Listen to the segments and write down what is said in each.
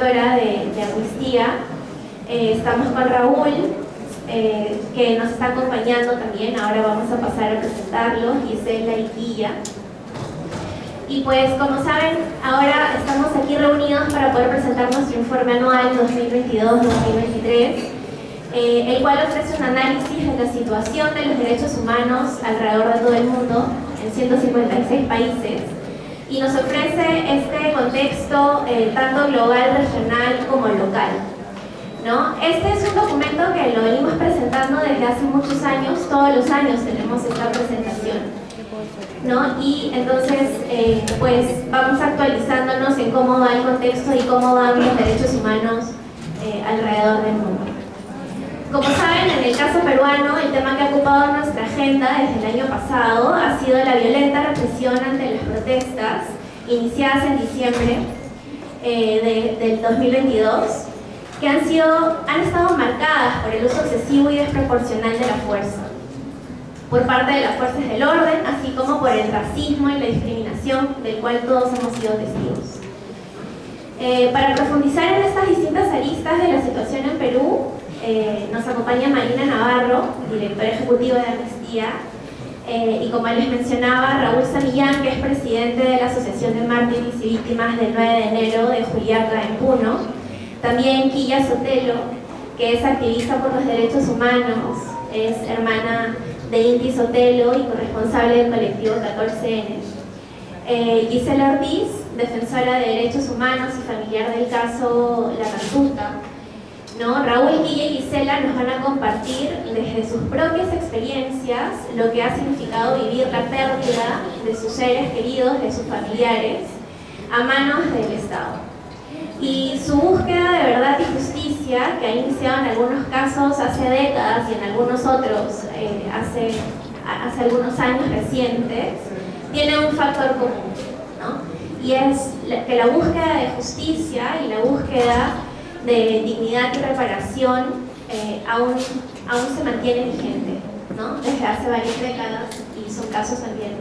directora de Amnistía. Estamos con Raúl, que nos está acompañando también. Ahora vamos a pasar a presentarlos, Gisela y Quilla. Y pues, como saben, ahora estamos aquí reunidos para poder presentar nuestro informe anual 2022-2023, el cual ofrece un análisis de la situación de los derechos humanos alrededor de todo el mundo, en 156 países, y nos ofrece este contexto tanto global, regional como local, ¿no? Este es un documento que lo venimos presentando desde hace muchos años. Todos los años tenemos esta presentación, ¿no? Y entonces pues vamos actualizándonos en cómo va el contexto y cómo van los derechos humanos alrededor del mundo. Como saben, en el caso peruano, el tema que ha ocupado nuestra agenda desde el año pasado ha sido la violenta represión ante las protestas iniciadas en diciembre del 2022, que han estado marcadas por el uso excesivo y desproporcional de la fuerza por parte de las fuerzas del orden, así como por el racismo y la discriminación del cual todos hemos sido testigos. Para profundizar en estas distintas aristas de la situación en Perú, nos acompaña Marina Navarro, directora ejecutiva de Amnistía, y como les mencionaba, Raúl Samillán, que es presidente de la Asociación de Mártires y Víctimas del 9 de enero de Juliaca en Puno. También Quilla Sotelo, que es activista por los derechos humanos, es hermana de Inti Sotelo y corresponsable del colectivo 14N. Gisela Ortiz, defensora de derechos humanos y familiar del caso La Cantuta, ¿no? Raúl, Quilla y Gisela nos van a compartir desde sus propias experiencias lo que ha significado vivir la pérdida de sus seres queridos, de sus familiares, a manos del Estado. Y su búsqueda de verdad y justicia, que ha iniciado en algunos casos hace décadas y en algunos otros hace algunos años recientes, tiene un factor común, ¿no? Y es que la búsqueda de justicia y la búsqueda de dignidad y reparación aún se mantiene vigente, ¿no? Desde hace varias décadas, y son casos también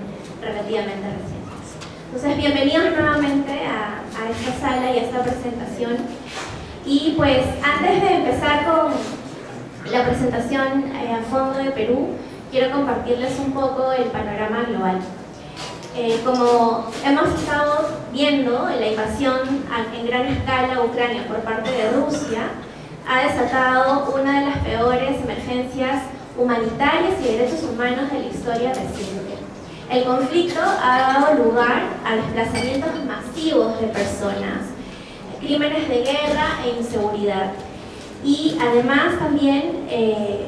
relativamente recientes. Entonces, bienvenidos nuevamente a esta sala y a esta presentación. Y pues, antes de empezar con la presentación a fondo de Perú, quiero compartirles un poco el panorama global. Como hemos estado viendo, la invasión en gran escala a Ucrania por parte de Rusia ha desatado una de las peores emergencias humanitarias y de derechos humanos de la historia reciente. El conflicto ha dado lugar a desplazamientos masivos de personas, crímenes de guerra e inseguridad. Y además también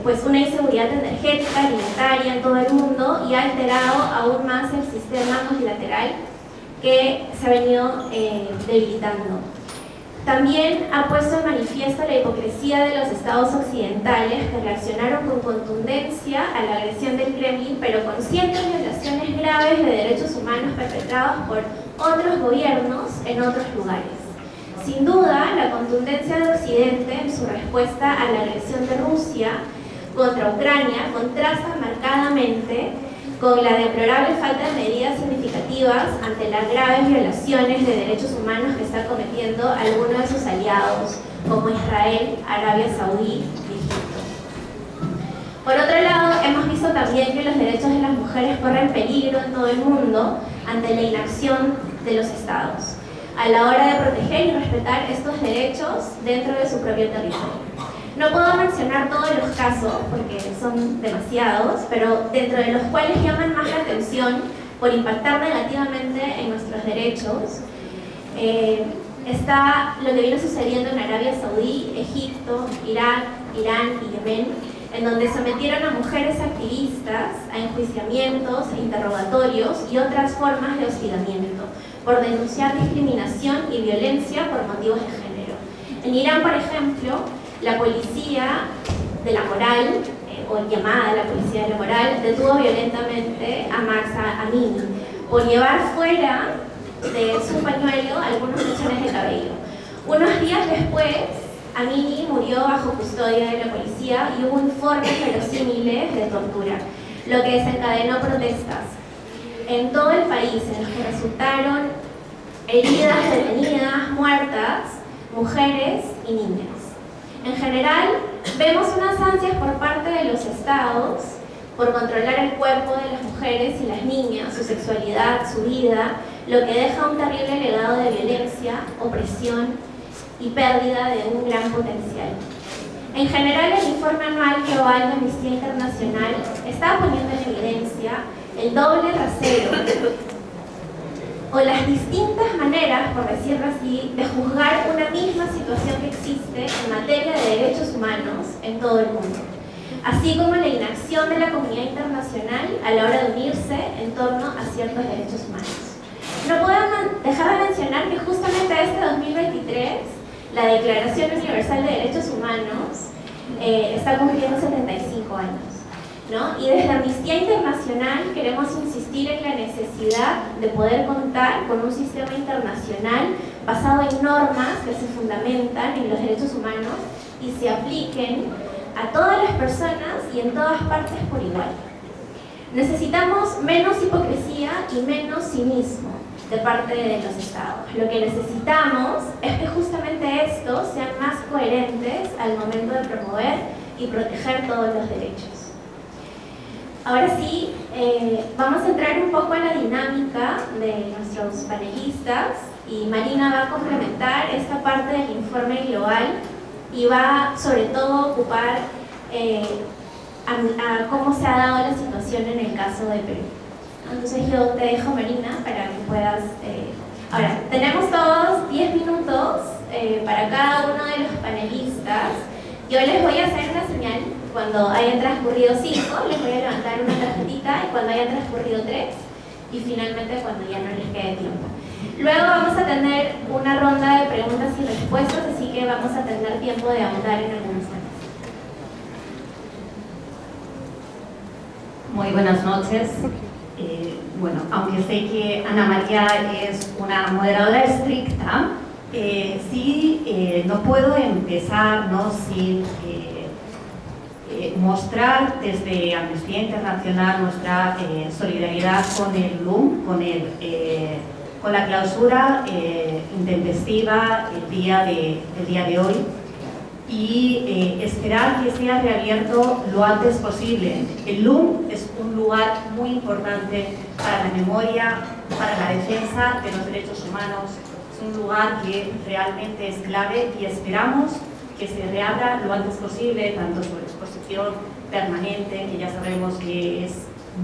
pues una inseguridad energética, alimentaria en todo el mundo, y ha alterado aún más el sistema multilateral que se ha venido debilitando. También ha puesto en manifiesto la hipocresía de los estados occidentales, que reaccionaron con contundencia a la agresión del Kremlin, pero con ciertas violaciones graves de derechos humanos perpetrados por otros gobiernos en otros lugares. Sin duda, la contundencia de Occidente en su respuesta a la agresión de Rusia contra Ucrania contrasta marcadamente con la deplorable falta de medidas significativas ante las graves violaciones de derechos humanos que están cometiendo algunos de sus aliados, como Israel, Arabia Saudí y Egipto. Por otro lado, hemos visto también que los derechos de las mujeres corren peligro en todo el mundo ante la inacción de los estados a la hora de proteger y respetar estos derechos dentro de su propio territorio. No puedo mencionar todos los casos porque son demasiados, pero dentro de los cuales llaman más la atención por impactar negativamente en nuestros derechos, está lo que viene sucediendo en Arabia Saudí, Egipto, Irak, Irán y Yemen, en donde sometieron a mujeres activistas a enjuiciamientos, interrogatorios y otras formas de hostigamiento por denunciar discriminación y violencia por motivos de género. En Irán, por ejemplo, la policía de la moral, o llamada la policía de la moral, detuvo violentamente a Mahsa Amini por llevar fuera de su pañuelo algunos mechones de cabello. Unos días después, Amini murió bajo custodia de la policía y hubo informes verosímiles de tortura, lo que desencadenó protestas en todo el país, en los que resultaron heridas, detenidas, muertas mujeres y niñas. En general, vemos unas ansias por parte de los estados por controlar el cuerpo de las mujeres y las niñas, su sexualidad, su vida, lo que deja un terrible legado de violencia, opresión y pérdida de un gran potencial. En general, el informe anual global de Amnistía Internacional está poniendo en evidencia el doble rasero o las distintas maneras, por decirlo así, de juzgar una misma situación que existe en materia de derechos humanos en todo el mundo, así como la inacción de la comunidad internacional a la hora de unirse en torno a ciertos derechos humanos. No puedo dejar de mencionar que justamente este 2023 la Declaración Universal de Derechos Humanos está cumpliendo 75 años, ¿no? Y desde Amnistía Internacional queremos insistir en la necesidad de poder contar con un sistema internacional basado en normas que se fundamentan en los derechos humanos y se apliquen a todas las personas y en todas partes por igual. Necesitamos menos hipocresía y menos cinismo de parte de los estados. Lo que necesitamos es que justamente estos sean más coherentes al momento de promover y proteger todos los derechos. Ahora sí, vamos a entrar un poco en la dinámica de nuestros panelistas y Marina va a complementar esta parte del informe global y va sobre todo a ocupar a cómo se ha dado la situación en el caso de Perú. Entonces yo te dejo, Marina, para que puedas... Ahora, tenemos todos 10 minutos para cada uno de los panelistas. Yo les voy a hacer una señal. Cuando hayan transcurrido 5, les voy a levantar una tarjetita, y cuando hayan transcurrido 3, y finalmente cuando ya no les quede tiempo. Luego vamos a tener una ronda de preguntas y respuestas, así que vamos a tener tiempo de ahondar en algunos temas. Muy buenas noches. Bueno, aunque sé que Ana María es una moderadora estricta, sí no puedo empezar sin mostrar desde Amnistía Internacional nuestra solidaridad con el LUM, con la clausura intempestiva el día de hoy y esperar que sea reabierto lo antes posible. El LUM es un lugar muy importante para la memoria, para la defensa de los derechos humanos. Es un lugar que realmente es clave y esperamos que se reabra lo antes posible, tanto su exposición permanente, que ya sabemos que es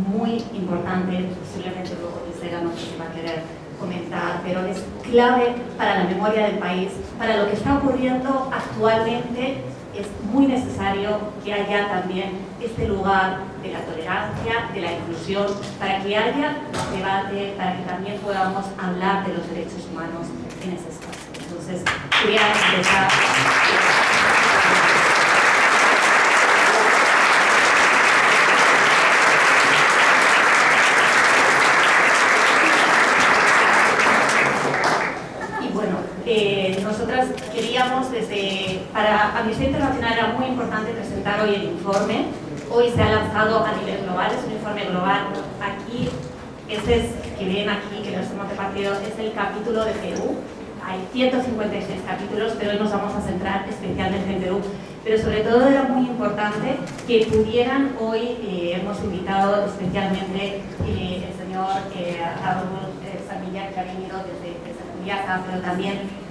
muy importante, posiblemente luego Gisela nos va a querer comentar, pero es clave para la memoria del país, para lo que está ocurriendo actualmente. Es muy necesario que haya también este lugar de la tolerancia, de la inclusión, para que haya debate, para que también podamos hablar de los derechos humanos en ese espacio. Entonces, quería empezar. Nosotras queríamos, para Amnistía Internacional era muy importante presentar hoy el informe. Hoy se ha lanzado a nivel global, es un informe global. Aquí, que ven aquí, que nos hemos repartido, es el capítulo de Perú. Hay 156 capítulos, pero hoy nos vamos a centrar especialmente en Perú. Pero sobre todo era muy importante que pudieran hoy, hemos invitado especialmente el señor Raúl Samilla, que ha venido desde Juliaca, pero también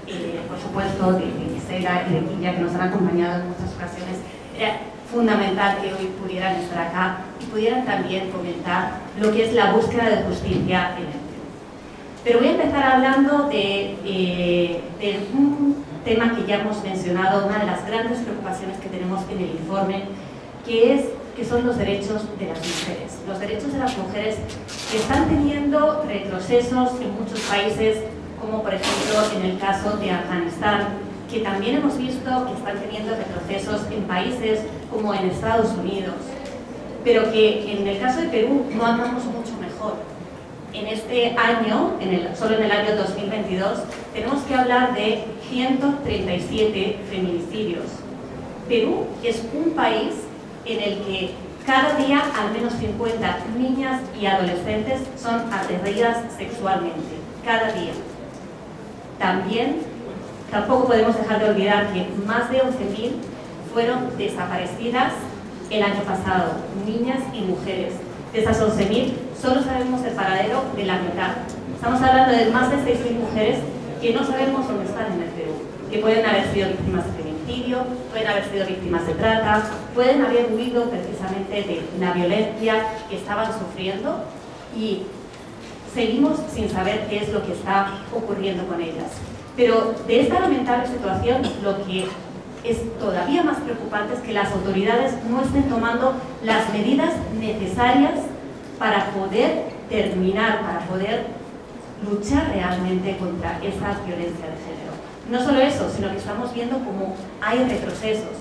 por supuesto de Gisela y de Quilla, que nos han acompañado en muchas ocasiones. Era fundamental que hoy pudieran estar acá y pudieran también comentar lo que es la búsqueda de justicia en el Perú. Pero voy a empezar hablando de un tema que ya hemos mencionado, una de las grandes preocupaciones que tenemos en el informe, que son los derechos de las mujeres. Los derechos de las mujeres que están teniendo retrocesos en muchos países, como por ejemplo en el caso de Afganistán, que también hemos visto que están teniendo retrocesos en países como en Estados Unidos, pero que en el caso de Perú no andamos mucho mejor. En este año, solo en el año 2022, tenemos que hablar de 137 feminicidios. Perú es un país en el que cada día al menos 50 niñas y adolescentes son agredidas sexualmente, cada día. También tampoco podemos dejar de olvidar que más de 11.000 fueron desaparecidas el año pasado, niñas y mujeres. De esas 11.000, solo sabemos el paradero de la mitad. Estamos hablando de más de 6.000 mujeres que no sabemos dónde están en el Perú, que pueden haber sido víctimas de feminicidio, pueden haber sido víctimas de trata, pueden haber huido precisamente de la violencia que estaban sufriendo y seguimos sin saber qué es lo que está ocurriendo con ellas. Pero de esta lamentable situación, lo que es todavía más preocupante es que las autoridades no estén tomando las medidas necesarias para poder terminar, para poder luchar realmente contra esa violencia de género. No solo eso, sino que estamos viendo cómo hay retrocesos.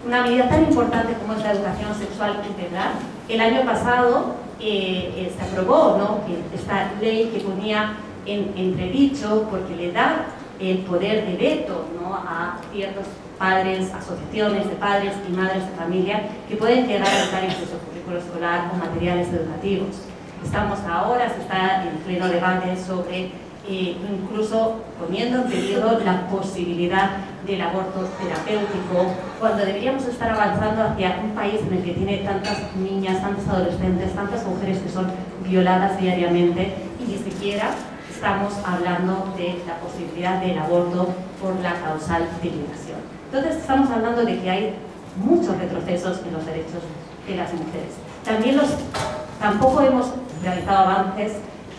Una medida tan importante como es la educación sexual integral, el año pasado se aprobó, ¿no?, esta ley que ponía en entredicho porque le da el poder de veto, ¿no?, a ciertos padres, asociaciones de padres y madres de familia que pueden llegar a editar incluso currículo escolar o materiales educativos. Estamos ahora, se está en pleno debate sobre incluso poniendo en peligro la posibilidad del aborto terapéutico, cuando deberíamos estar avanzando hacia un país en el que tiene tantas niñas, tantas adolescentes, tantas mujeres que son violadas diariamente y ni siquiera estamos hablando de la posibilidad del aborto por la causal de violación. Entonces estamos hablando de que hay muchos retrocesos en los derechos de las mujeres. Tampoco hemos realizado avances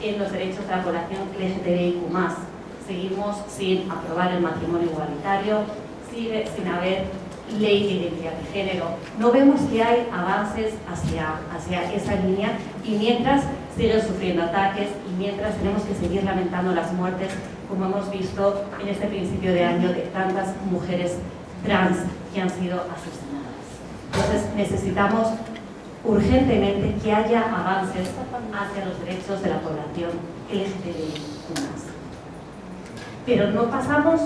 en los derechos de la población LGTBIQ+. Seguimos sin aprobar el matrimonio igualitario, sigue sin haber ley de identidad de género. No vemos que hay avances hacia esa línea y mientras siguen sufriendo ataques y mientras tenemos que seguir lamentando las muertes, como hemos visto en este principio de año, de tantas mujeres trans que han sido asesinadas. Entonces necesitamos urgentemente que haya avances hacia los derechos de la población LGTBIQ+. Pero no pasamos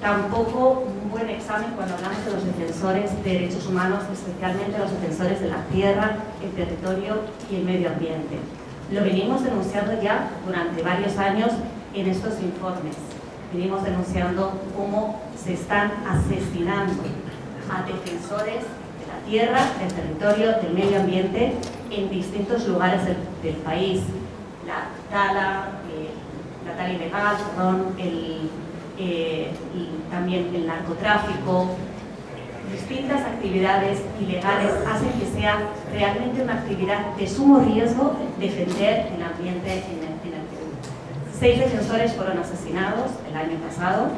tampoco un buen examen cuando hablamos de los defensores de derechos humanos, especialmente los defensores de la tierra, el territorio y el medio ambiente. Lo venimos denunciando ya durante varios años en estos informes. Venimos denunciando cómo se están asesinando a defensores de la tierra, del territorio, del medio ambiente en distintos lugares del país. La tala ilegal, también el narcotráfico, distintas actividades ilegales hacen que sea realmente una actividad de sumo riesgo defender el ambiente en el Perú. 6 defensores fueron asesinados el año pasado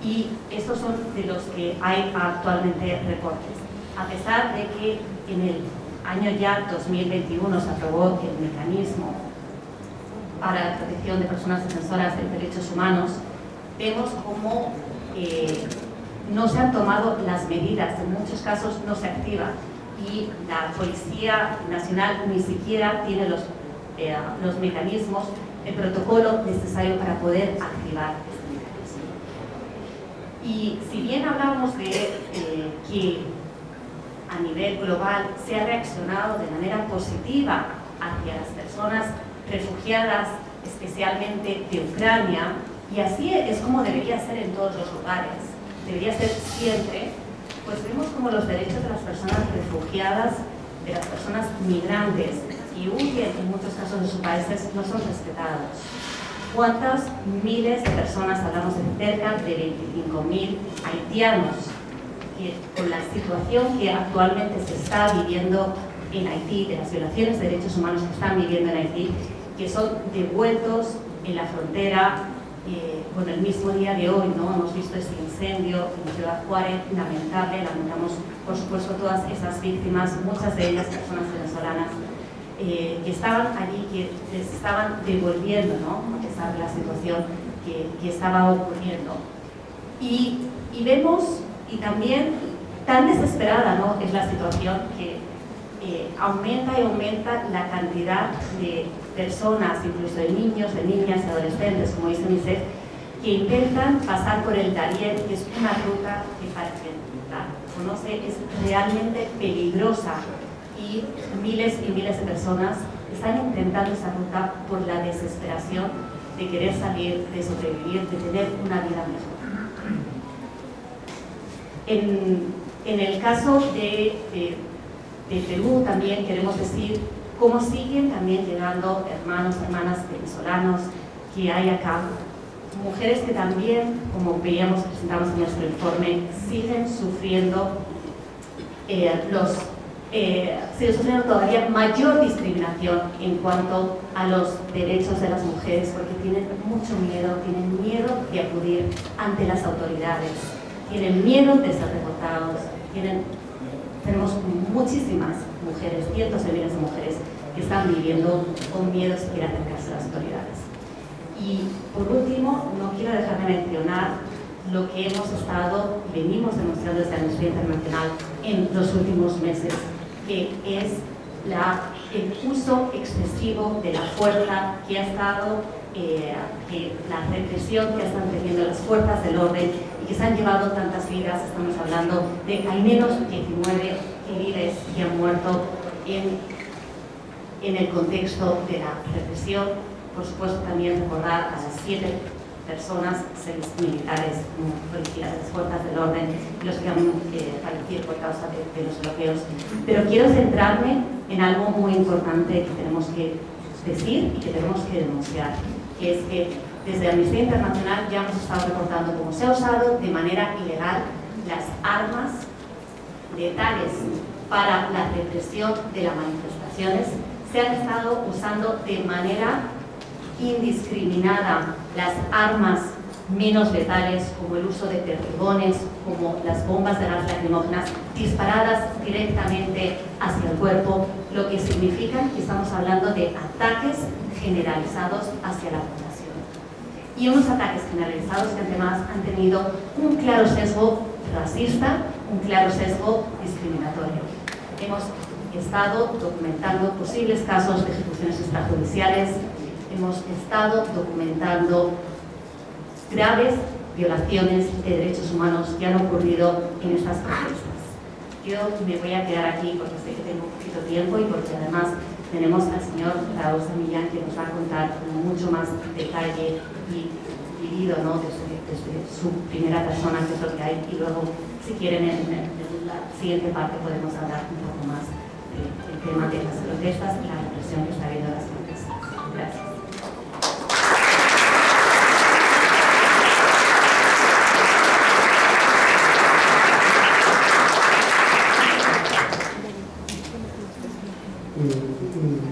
y estos son de los que hay actualmente reportes. A pesar de que en el año ya 2021 se aprobó el mecanismo para la protección de personas defensoras de derechos humanos, vemos cómo no se han tomado las medidas, en muchos casos no se activa y la Policía Nacional ni siquiera tiene los mecanismos, el protocolo necesario para poder activar este mecanismo. Y si bien hablamos de que a nivel global se ha reaccionado de manera positiva hacia las personas refugiadas, especialmente de Ucrania, y así es como debería ser en todos los lugares, debería ser siempre, pues vemos como los derechos de las personas refugiadas, de las personas migrantes y huyen en muchos casos de sus países, no son respetados. ¿Cuántas miles de personas, hablamos de cerca de 25.000 haitianos, que con la situación que actualmente se está viviendo en Haití, de las violaciones de derechos humanos que están viviendo en Haití, que son devueltos en la frontera, bueno, el mismo día de hoy, ¿no? Hemos visto este incendio en Ciudad Juárez, lamentable, lamentamos por supuesto todas esas víctimas, muchas de ellas personas venezolanas, que estaban allí, que les estaban devolviendo, ¿no?, a pesar de la situación que estaba ocurriendo. Y vemos, y también tan desesperada, ¿no?, es la situación que aumenta y aumenta la cantidad de personas, incluso de niños, de niñas, de adolescentes, como dice UNICEF, que intentan pasar por el Darién, que es una ruta que para quien la conoce es realmente peligrosa y miles de personas están intentando esa ruta por la desesperación de querer salir, de sobrevivir, de tener una vida mejor. En el caso de Perú también queremos decir cómo siguen también llegando hermanos, hermanas venezolanos que hay acá, mujeres que también, como veíamos, presentamos en nuestro informe, siguen sufriendo sigue sufriendo todavía mayor discriminación en cuanto a los derechos de las mujeres, porque tienen mucho miedo, tienen miedo de acudir ante las autoridades, tienen miedo de ser deportados, tenemos muchísimas mujeres, cientos de miles de mujeres que están viviendo con miedo siquiera de acercarse a las autoridades. Y por último, no quiero dejar de mencionar lo que venimos demostrando desde Amnistía Internacional en los últimos meses, que es el uso excesivo de la fuerza que ha estado, la represión que están teniendo las fuerzas del orden y que se han llevado tantas vidas. Estamos hablando de al menos 19 civiles que han muerto en el contexto de la represión. Por supuesto, también recordar a las 7 personas, 6 militares, policías, las fuerzas del orden, los que han fallecido por causa de los bloqueos. Pero quiero centrarme en algo muy importante que tenemos que decir y que tenemos que denunciar, que es que desde Amnistía Internacional ya hemos estado reportando cómo se ha usado de manera ilegal las armas letales para la represión de las manifestaciones. Se han estado usando de manera indiscriminada las armas menos letales, como el uso de perdigones, como las bombas de gas lacrimógenas disparadas directamente hacia el cuerpo, lo que significa que estamos hablando de ataques generalizados hacia la población. Y unos ataques generalizados que además han tenido un claro sesgo racista, un claro sesgo discriminatorio. Hemos estado documentando posibles casos de ejecuciones extrajudiciales, hemos estado documentando graves violaciones de derechos humanos que han ocurrido en estas protestas. Yo me voy a quedar aquí porque sé que tengo un poquito de tiempo y porque además tenemos al señor Raúl Samillán, que nos va a contar con mucho más detalle y vivido, ¿no?, desde su primera persona, qué es lo que hay, y luego, si quieren, en la siguiente parte podemos hablar un poco más del tema de las protestas y la represión que está habiendo en las protestas. Gracias.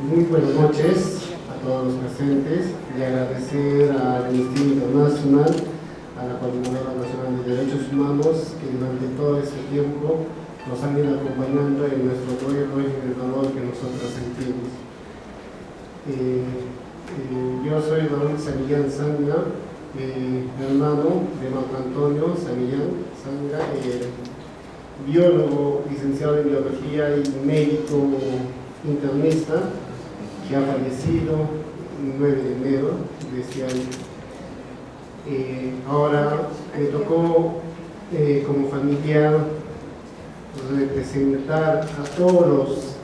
Muy buenas noches a todos los presentes y agradecer a Amnistía Internacional, a la Coordinadora Nacional de Derechos Humanos, que durante todo este tiempo nos han ido acompañando en nuestro duelo y en el dolor que nosotros sentimos. Yo soy Raúl Samillán Sanga, hermano de Marco Antonio Samillán Sanga, biólogo, licenciado en biología y médico internista, que ha fallecido el 9 de enero de este año. Ahora me tocó como familiar representar a todos los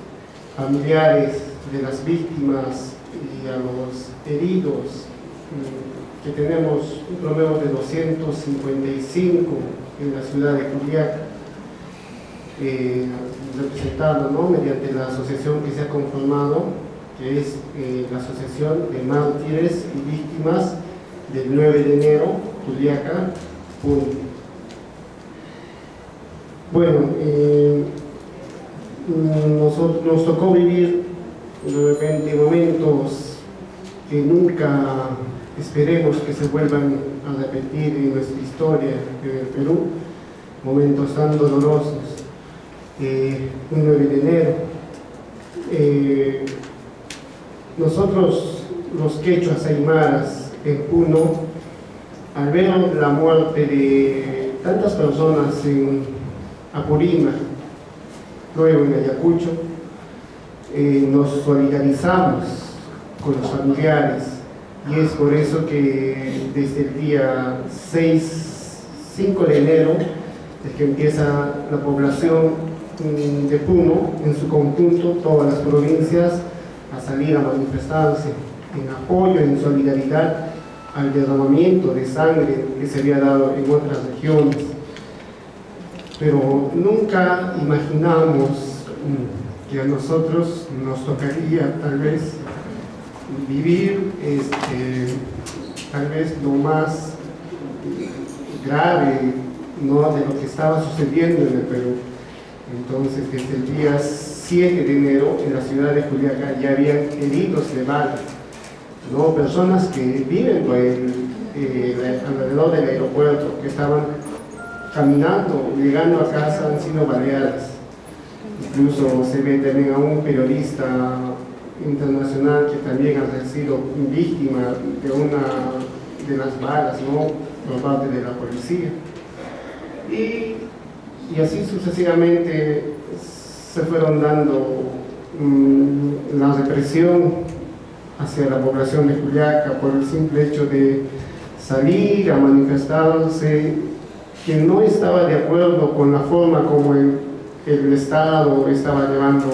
familiares de las víctimas y a los heridos, que tenemos un promedio de 255 en la ciudad de Juliaca, representando, ¿no?, mediante la asociación que se ha conformado, que es la Asociación de Mártires y Víctimas del 9 de enero, Juliaca, Puno. Bueno, nos tocó vivir nuevamente momentos que nunca esperemos que se vuelvan a repetir en nuestra historia en el Perú, momentos tan dolorosos. Un 9 de enero, nosotros los quechuas aymaras en Puno, al ver la muerte de tantas personas en Apurímac, luego en Ayacucho, nos solidarizamos con los familiares, y es por eso que desde el día 5 de enero es que empieza la población de Puno, en su conjunto, todas las provincias, a salir a manifestarse en apoyo, en solidaridad al derramamiento de sangre que se había dado en otras regiones. Pero nunca imaginamos que a nosotros nos tocaría tal vez vivir tal vez lo más grave, ¿no?, de lo que estaba sucediendo en el Perú. Entonces, desde el día 7 de enero en la ciudad de Juliaca ya habían heridos de bala, ¿no?, personas que viven alrededor del aeropuerto, que estaban caminando, llegando a casa, han sido baleadas. Incluso se ve también a un periodista internacional que también ha sido víctima de una de las balas, ¿no?, por parte de la policía. Y así sucesivamente se fueron dando la represión hacia la población de Juliaca por el simple hecho de salir a manifestarse, que no estaba de acuerdo con la forma como el Estado estaba llevando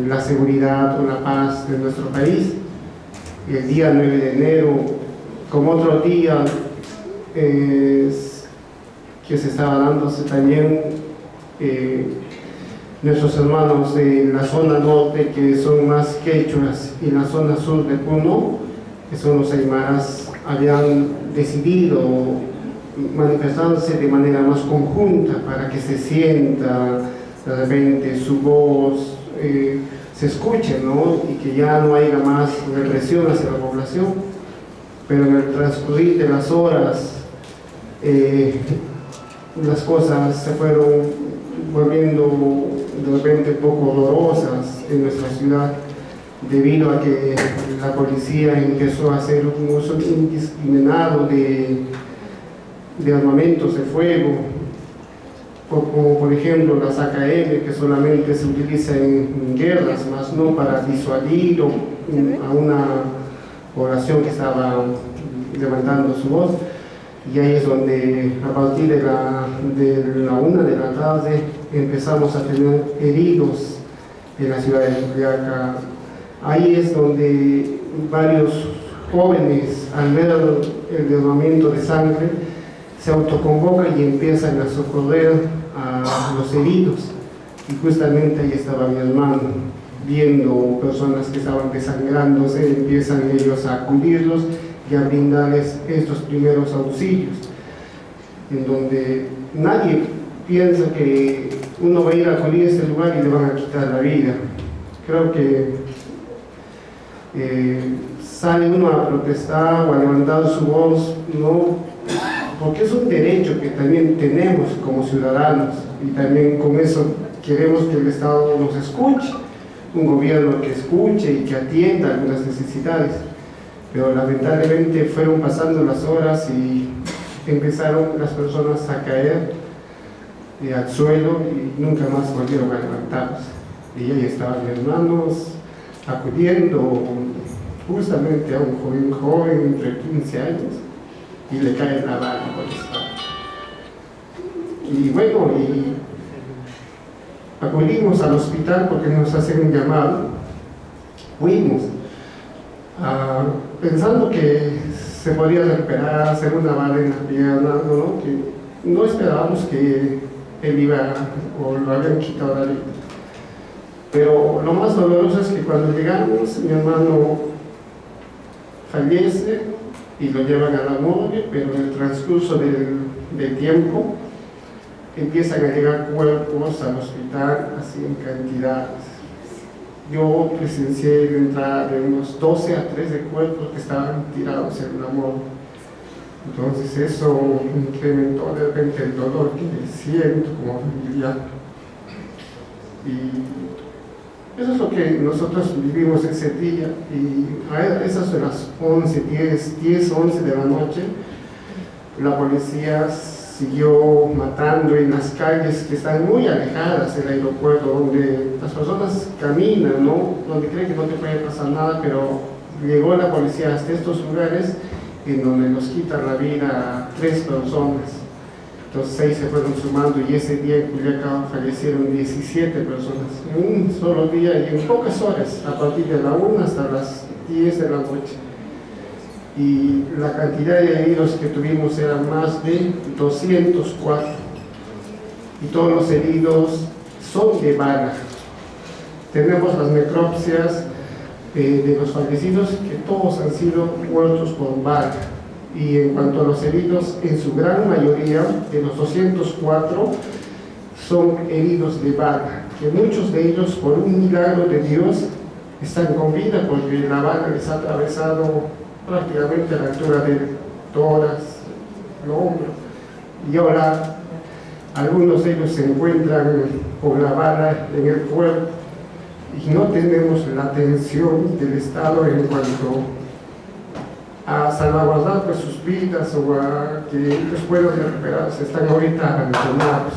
la seguridad o la paz de nuestro país. El día 9 de enero, como otro día que se estaba dándose también, nuestros hermanos de la zona norte, que son más quechuas, y la zona sur de Puno, que son los aymaras, habían decidido manifestarse de manera más conjunta para que se sienta de repente su voz, se escuche, ¿no?, y que ya no haya más represión hacia la población. Pero en el transcurrir de las horas, las cosas se fueron volviendo de repente un poco dolorosas en nuestra ciudad, debido a que la policía empezó a hacer un uso indiscriminado de armamentos de fuego, como por ejemplo las AKM, que solamente se utiliza en guerras, más no para disuadir a una población que estaba levantando su voz. Y ahí es donde a partir de la 1 de la tarde empezamos a tener heridos en la ciudad de Juliaca. Ahí es donde varios jóvenes, al ver el derramamiento de sangre, se autoconvocan y empiezan a socorrer a los heridos. Y justamente ahí estaba mi hermano, viendo personas que estaban desangrándose, empiezan ellos a acudirlos y a brindarles estos primeros auxilios, en donde nadie piensa que uno va a ir a acudir a este lugar y le van a quitar la vida. Creo que sale uno a protestar o a levantar su voz, ¿no?, porque es un derecho que también tenemos como ciudadanos, y también con eso queremos que el Estado nos escuche, un gobierno que escuche y que atienda algunas necesidades. Pero lamentablemente fueron pasando las horas y empezaron las personas a caer al suelo y nunca más volvieron a levantarse. Y ahí estaban mis hermanos acudiendo justamente a un joven entre 15 años, y le cae la bala por la espalda. Y bueno, acudimos al hospital porque nos hacen un llamado. Fuimos pensando que se podía recuperar, hacer una bala en la pierna, ¿no?, que no esperábamos que él iba o lo habían quitado la vida. Pero lo más doloroso es que cuando llegamos, mi hermano fallece y lo llevan a la morgue, pero en el transcurso del tiempo empiezan a llegar cuerpos al hospital así en cantidades. Yo presencié la entrada de unos 12 a 13 cuerpos que estaban tirados en la morgue. Entonces eso incrementó de repente el dolor que siento como familiar. Y eso es lo que nosotros vivimos ese día. Y a esas de las 10, 11 de la noche, la policía siguió matando en las calles que están muy alejadas del aeropuerto, donde las personas caminan, ¿no?, donde creen que no te puede pasar nada, pero llegó la policía hasta estos lugares en donde nos quitan la vida a 3 personas. Entonces 6 se fueron sumando, y ese día en Juliaca fallecieron 17 personas en un solo día y en pocas horas, a partir de la 1 hasta las 10 de la noche. y la cantidad de heridos que tuvimos era más de 204, y todos los heridos son de bala. Tenemos las necropsias de los fallecidos, que todos han sido muertos por bala, y en cuanto a los heridos, en su gran mayoría, de los 204, son heridos de bala, que muchos de ellos, por un milagro de Dios, están con vida, porque la bala les ha atravesado prácticamente a la altura del tórax, el hombro, y ahora algunos de ellos se encuentran con la bala en el cuerpo, y no tenemos la atención del Estado en cuanto a salvaguardar pues, sus vidas o a que ellos puedan recuperarse. Están ahorita abandonados,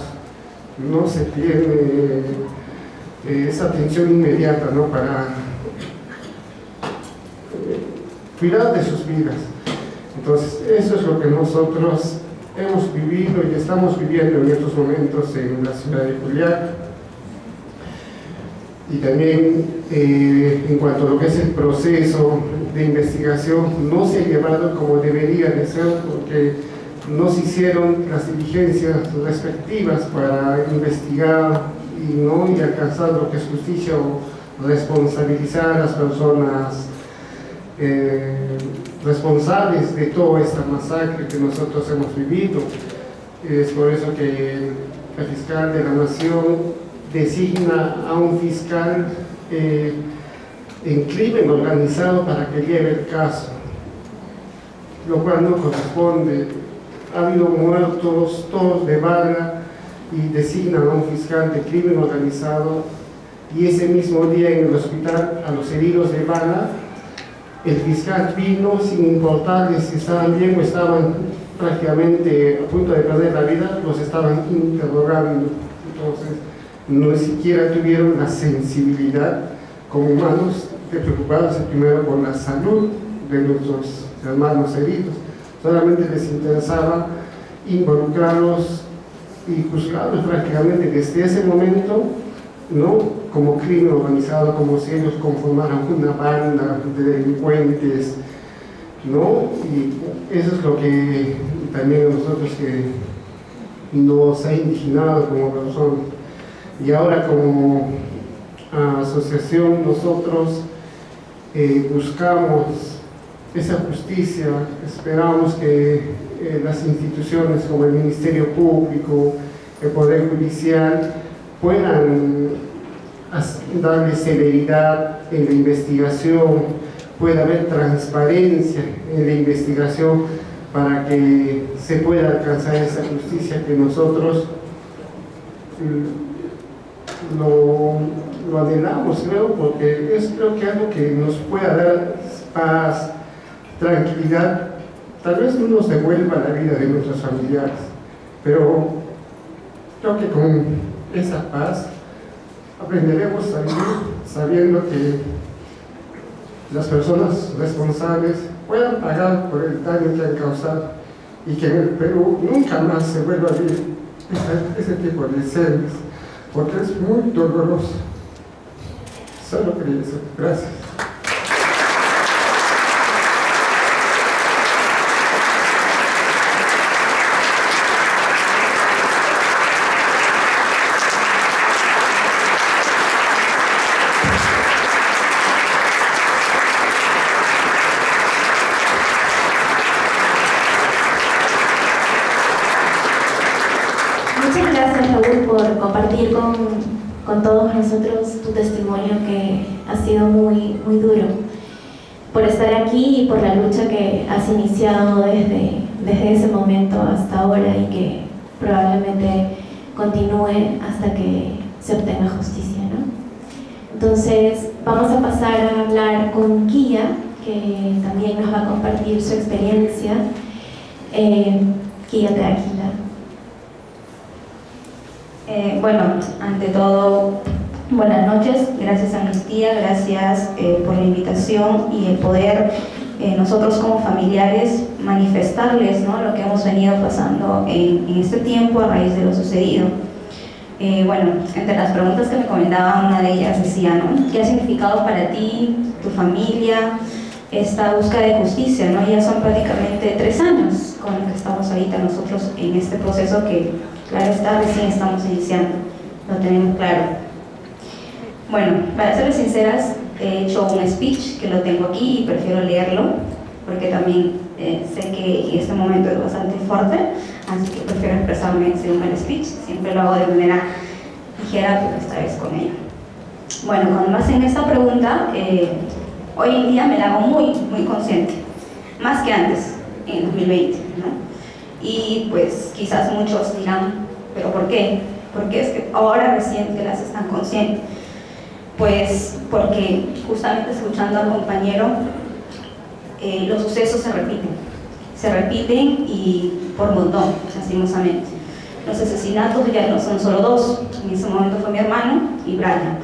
no se tiene esa atención inmediata, ¿no?, para cuidar de sus vidas. Entonces, eso es lo que nosotros hemos vivido y estamos viviendo en estos momentos en la ciudad de Juliaca. Y también en cuanto a lo que es el proceso de investigación, no se ha llevado como debería de ser, porque no se hicieron las diligencias respectivas para investigar y alcanzar lo que es justicia o responsabilizar a las personas responsables de toda esta masacre que nosotros hemos vivido. Es por eso que el fiscal de la Nación designa a un fiscal en crimen organizado para que lleve el caso, lo cual no corresponde. Ha habido muertos, todos de bala, y designan a un fiscal de crimen organizado, y ese mismo día en el hospital a los heridos de bala, el fiscal vino sin importarles si estaban bien o estaban prácticamente a punto de perder la vida, los estaban interrogando. Entonces, no siquiera tuvieron la sensibilidad como humanos de preocuparse primero por la salud de nuestros hermanos heridos. Solamente les interesaba involucrarlos y juzgarlos prácticamente desde ese momento, ¿no?, como crimen organizado, como si ellos conformaran una banda de delincuentes, ¿no? Y eso es lo que también a nosotros que nos ha indignado como personas. Y ahora como asociación nosotros buscamos esa justicia, esperamos que las instituciones como el Ministerio Público, el Poder Judicial, puedan darle celeridad en la investigación, pueda haber transparencia en la investigación para que se pueda alcanzar esa justicia que nosotros lo anhelamos, creo, porque es creo que algo que nos pueda dar paz, tranquilidad. Tal vez no nos devuelva la vida de nuestros familiares, pero creo que con esa paz aprenderemos a vivir sabiendo que las personas responsables puedan pagar por el daño que han causado, y que en el Perú nunca más se vuelva a vivir ese tipo de escenas, porque es muy doloroso. Solo quería eso. Gracias. Muchas gracias, Raúl, por compartir con todos nosotros tu testimonio, que ha sido muy, muy duro, por estar aquí y por la lucha que has iniciado desde ese momento hasta ahora, y que probablemente continúe hasta que se obtenga justicia, ¿no? Entonces vamos a pasar a hablar con Kia, que también nos va a compartir su experiencia. Kia de Águila. Bueno, ante todo, buenas noches. Gracias a Amnistía, gracias por la invitación y el poder nosotros como familiares manifestarles, ¿no?, lo que hemos venido pasando en este tiempo a raíz de lo sucedido. Bueno, entre las preguntas que me comentaban, una de ellas decía, ¿no?, ¿qué ha significado para ti, tu familia, esta búsqueda de justicia, ¿no? Ya son prácticamente 3 años con los que estamos ahorita nosotros en este proceso que, claro está, recién estamos iniciando, lo tenemos claro. Bueno, para serles sinceras, he hecho un speech que lo tengo aquí y prefiero leerlo, porque también sé que en este momento es bastante fuerte, así que prefiero expresarme sin un buen speech, siempre lo hago de manera ligera, pero esta vez con ella. Bueno, cuando me hacen esta pregunta, hoy en día me la hago muy consciente, más que antes, en 2020, ¿no? Y pues quizás muchos dirán, ¿pero por qué? Porque es que ahora recién que las están conscientes. Pues porque justamente escuchando al compañero, los sucesos se repiten y por montón, lastimosamente. Los asesinatos ya no son solo 2, en ese momento fue mi hermano y Brian,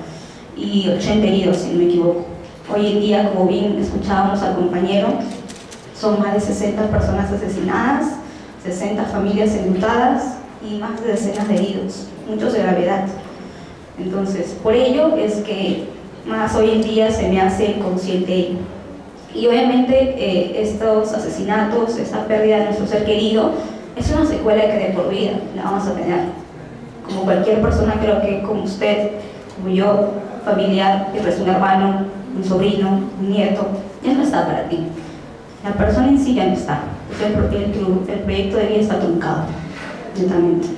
y 80 heridos, si no me equivoco. Hoy en día, como bien escuchábamos al compañero, son más de 60 personas asesinadas, 60 familias enlutadas y más de decenas de heridos, muchos de gravedad. Entonces, por ello es que más hoy en día se me hace consciente ello. Y obviamente estos asesinatos, esta pérdida de nuestro ser querido, es una secuela que de por vida la vamos a tener. Como cualquier persona, creo que como usted, como yo, familiar, que es un hermano, un sobrino, un nieto, ya no está para ti. La persona en sí ya no está. El proyecto de vida está truncado, netamente.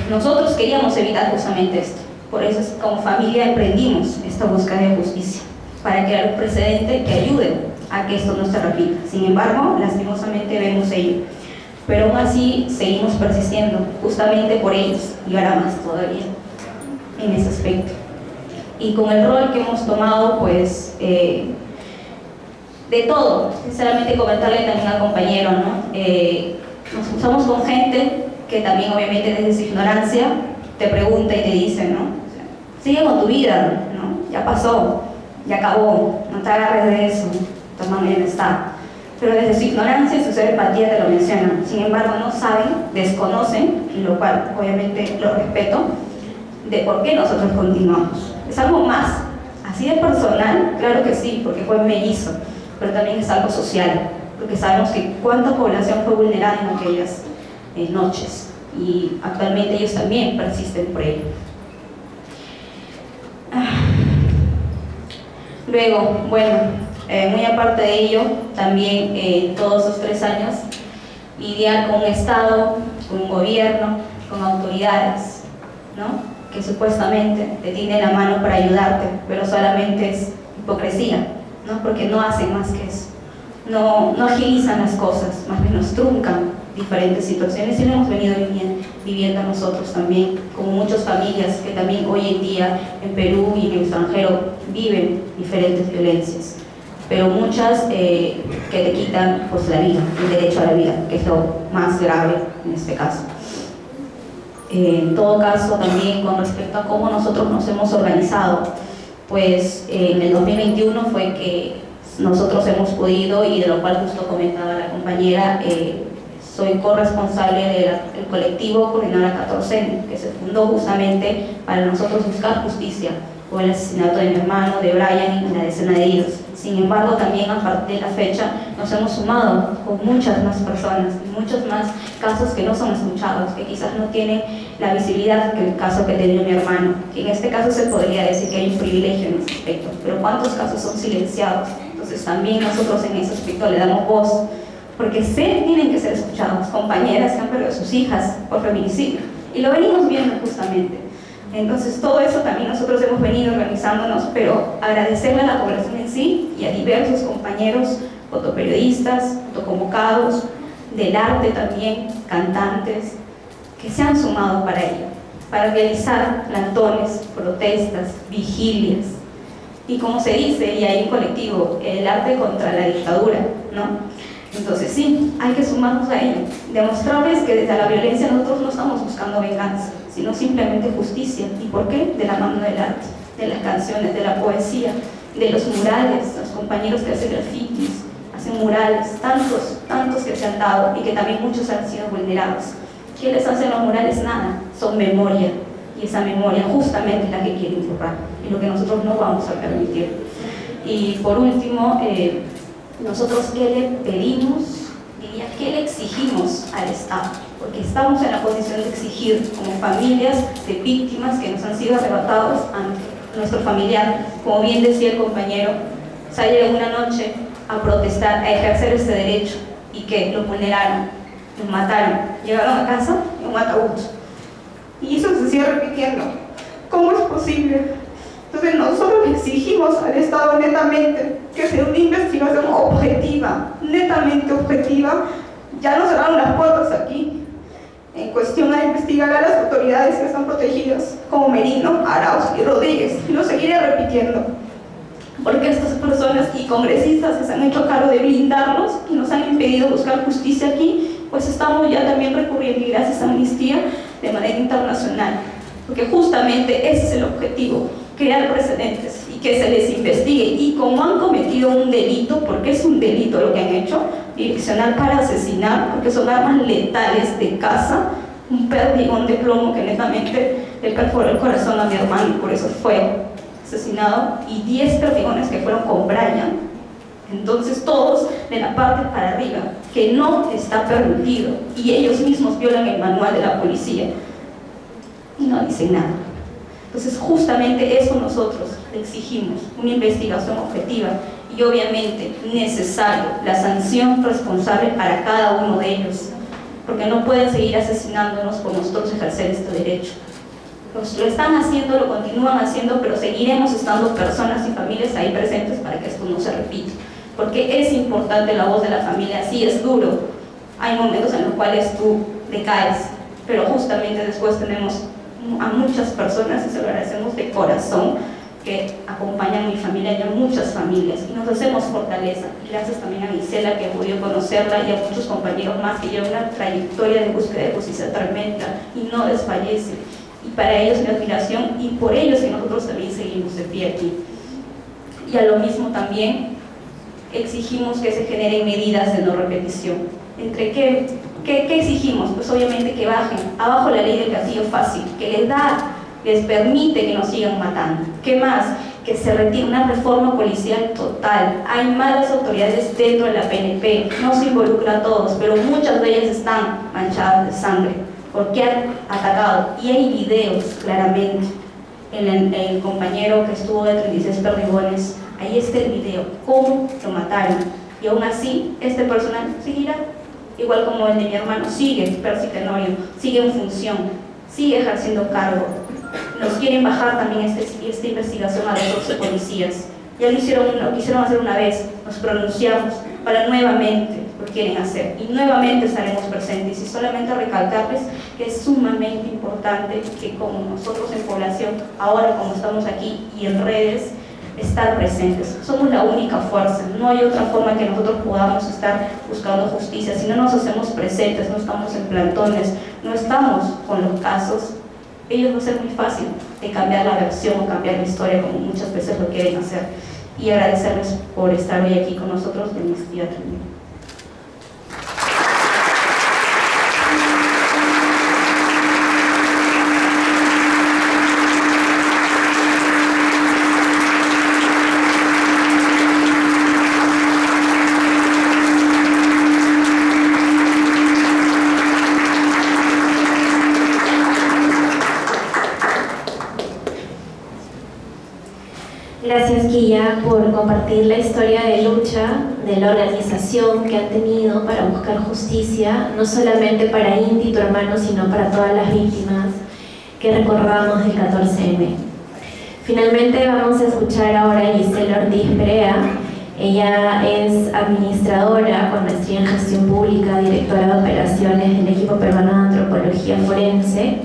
Nosotros queríamos evitar justamente esto, por eso como familia emprendimos esta búsqueda de justicia, para crear un precedente que ayude a que esto no se repita. Sin embargo, lastimosamente vemos ello, pero aún así seguimos persistiendo, justamente por ellos, y ahora más todavía, en ese aspecto. Y con el rol que hemos tomado, pues, de todo, sinceramente comentarle también al compañero, ¿no? Nos cruzamos con gente que también obviamente desde su ignorancia te pregunta y te dice, ¿no? O sea, sigue con tu vida, ¿no? Ya pasó, ya acabó, no te agarres de eso, tu hermano ya no está. Pero desde su ignorancia y su ser empatía te lo mencionan. Sin embargo, no saben, desconocen, y lo cual obviamente lo respeto, de por qué nosotros continuamos. Es algo más, así de personal, claro que sí, porque fue mellizo, pero también es algo social, porque sabemos que cuánta población fue vulnerada en aquellas noches, y actualmente ellos también persisten por ello. Luego, bueno, muy aparte de ello, también todos los 3 años, lidiar con un Estado, con un gobierno, con autoridades, ¿no? Que supuestamente te tienen la mano para ayudarte, pero solamente es hipocresía, ¿no? Porque no hacen más que eso, no agilizan las cosas, más bien nos truncan diferentes situaciones, y lo hemos venido viviendo nosotros también, como muchas familias que también hoy en día en Perú y en el extranjero viven diferentes violencias, pero muchas que te quitan pues la vida, el derecho a la vida, que es lo más grave en este caso. En todo caso, también con respecto a cómo nosotros nos hemos organizado, pues en el 2021 fue que nosotros hemos podido, y de lo cual justo comentaba la compañera, soy corresponsable del colectivo Coordinadora 14N, que se fundó justamente para nosotros buscar justicia por el asesinato de mi hermano, de Brian y la decena de heridos. Sin embargo, también a partir de la fecha nos hemos sumado con muchas más personas, muchos más casos que no son escuchados, que quizás no tienen la visibilidad que el caso que tenía mi hermano. En este caso se podría decir que hay un privilegio en ese aspecto, pero ¿cuántos casos son silenciados? Entonces también nosotros en ese aspecto le damos voz, porque tienen que ser escuchados, compañeras que han perdido a sus hijas por feminicidio, y lo venimos viendo justamente. Entonces todo eso también nosotros hemos venido organizándonos, pero agradecerle a la población en sí y a diversos compañeros, fotoperiodistas, fotoconvocados, del arte también, cantantes, que se han sumado para ello, para realizar plantones, protestas, vigilias, y como se dice, y hay un colectivo, el arte contra la dictadura, ¿no? Entonces sí, hay que sumarnos a ello, demostrarles que desde la violencia nosotros no estamos buscando venganza, sino simplemente justicia. ¿Y por qué? De la mano del arte, de las canciones, de la poesía, de los murales, los compañeros que hacen grafitis, hacen murales, tantos que se han dado y que también muchos han sido vulnerados. ¿Qué les hacen los murales? Nada, son memoria, y esa memoria justamente es la que quieren borrar, y lo que nosotros no vamos a permitir. Y por último, nosotros ¿qué le pedimos? Diría, ¿qué le exigimos al Estado? Porque estamos en la posición de exigir como familias de víctimas que nos han sido arrebatados ante nuestro familiar. Como bien decía el compañero, salieron una noche a protestar, a ejercer este derecho, y que lo vulneraron, lo mataron, llegaron a casa en un ataúd. Y eso se sigue repitiendo. ¿Cómo es posible? Entonces nosotros exigimos al Estado netamente que sea una investigación objetiva, netamente objetiva. Ya nos cerraron las puertas aquí en cuestión a investigar a las autoridades que están protegidas, como Merino, Arauz y Rodríguez, y lo seguiré repitiendo, porque estas personas y congresistas que se han hecho cargo de blindarlos y nos han impedido buscar justicia aquí, pues estamos ya también recurriendo, y gracias a Amnistía, de manera internacional, porque justamente ese es el objetivo, crear precedentes y que se les investigue. Y como han cometido un delito, porque es un delito lo que han hecho, direccional para asesinar, porque son armas letales de caza, un perdigón de plomo que netamente le perforó el corazón a mi hermano y por eso fue asesinado, y 10 perdigones que fueron con Brian. Entonces todos de la parte para arriba, que no está permitido, y ellos mismos violan el manual de la policía y no dicen nada. Entonces justamente eso nosotros exigimos, una investigación objetiva y obviamente necesario, la sanción responsable para cada uno de ellos, porque no pueden seguir asesinándonos por nosotros ejercer este derecho. Lo están haciendo, lo continúan haciendo, pero seguiremos estando personas y familias ahí presentes para que esto no se repita, porque es importante la voz de la familia. Sí, es duro, hay momentos en los cuales tú decaes, pero justamente después tenemos a muchas personas, y se lo agradecemos de corazón, que acompañan a mi familia y a muchas familias, y nos hacemos fortaleza. Gracias también a Gisela, que pude conocerla, y a muchos compañeros más que llevan una trayectoria de búsqueda de justicia tremenda y no desfallece, y para ellos mi admiración, y por ellos que nosotros también seguimos de pie aquí. Y a lo mismo también exigimos que se generen medidas de no repetición. ¿Entre qué exigimos? Pues obviamente que bajen abajo la ley del gatillo fácil, que les permite que nos sigan matando. ¿Qué más? Que se retire una reforma policial total. Hay malas autoridades dentro de la PNP, no se involucra a todos, pero muchas de ellas están manchadas de sangre porque han atacado, y hay videos claramente. El compañero que estuvo de 36 perdigones, ahí está el video, cómo lo mataron, y aún así este personal seguirá, igual como el de mi hermano, sigue persitenorio, sigue en función, sigue ejerciendo cargo. Nos quieren bajar también esta investigación a los 12 policías. Ya lo quisieron hacer una vez, nos pronunciamos, para nuevamente lo quieren hacer, y nuevamente estaremos presentes. Y solamente recalcarles que es sumamente importante que como nosotros en población, ahora como estamos aquí y en redes, estar presentes. Somos la única fuerza, no hay otra forma que nosotros podamos estar buscando justicia. Si no nos hacemos presentes, no estamos en plantones, no estamos con los casos, ellos va a ser muy fácil de cambiar la versión o cambiar la historia, como muchas veces lo quieren hacer. Y agradecerles por estar hoy aquí con nosotros de Amnistía también. Gracias, Quilla, por compartir la historia de lucha de la organización que han tenido para buscar justicia, no solamente para Inti, tu hermano, sino para todas las víctimas que recordamos del 14M. Finalmente vamos a escuchar ahora a Gisela Ortiz Perea. Ella es administradora con maestría en gestión pública, directora de operaciones del equipo peruano de antropología forense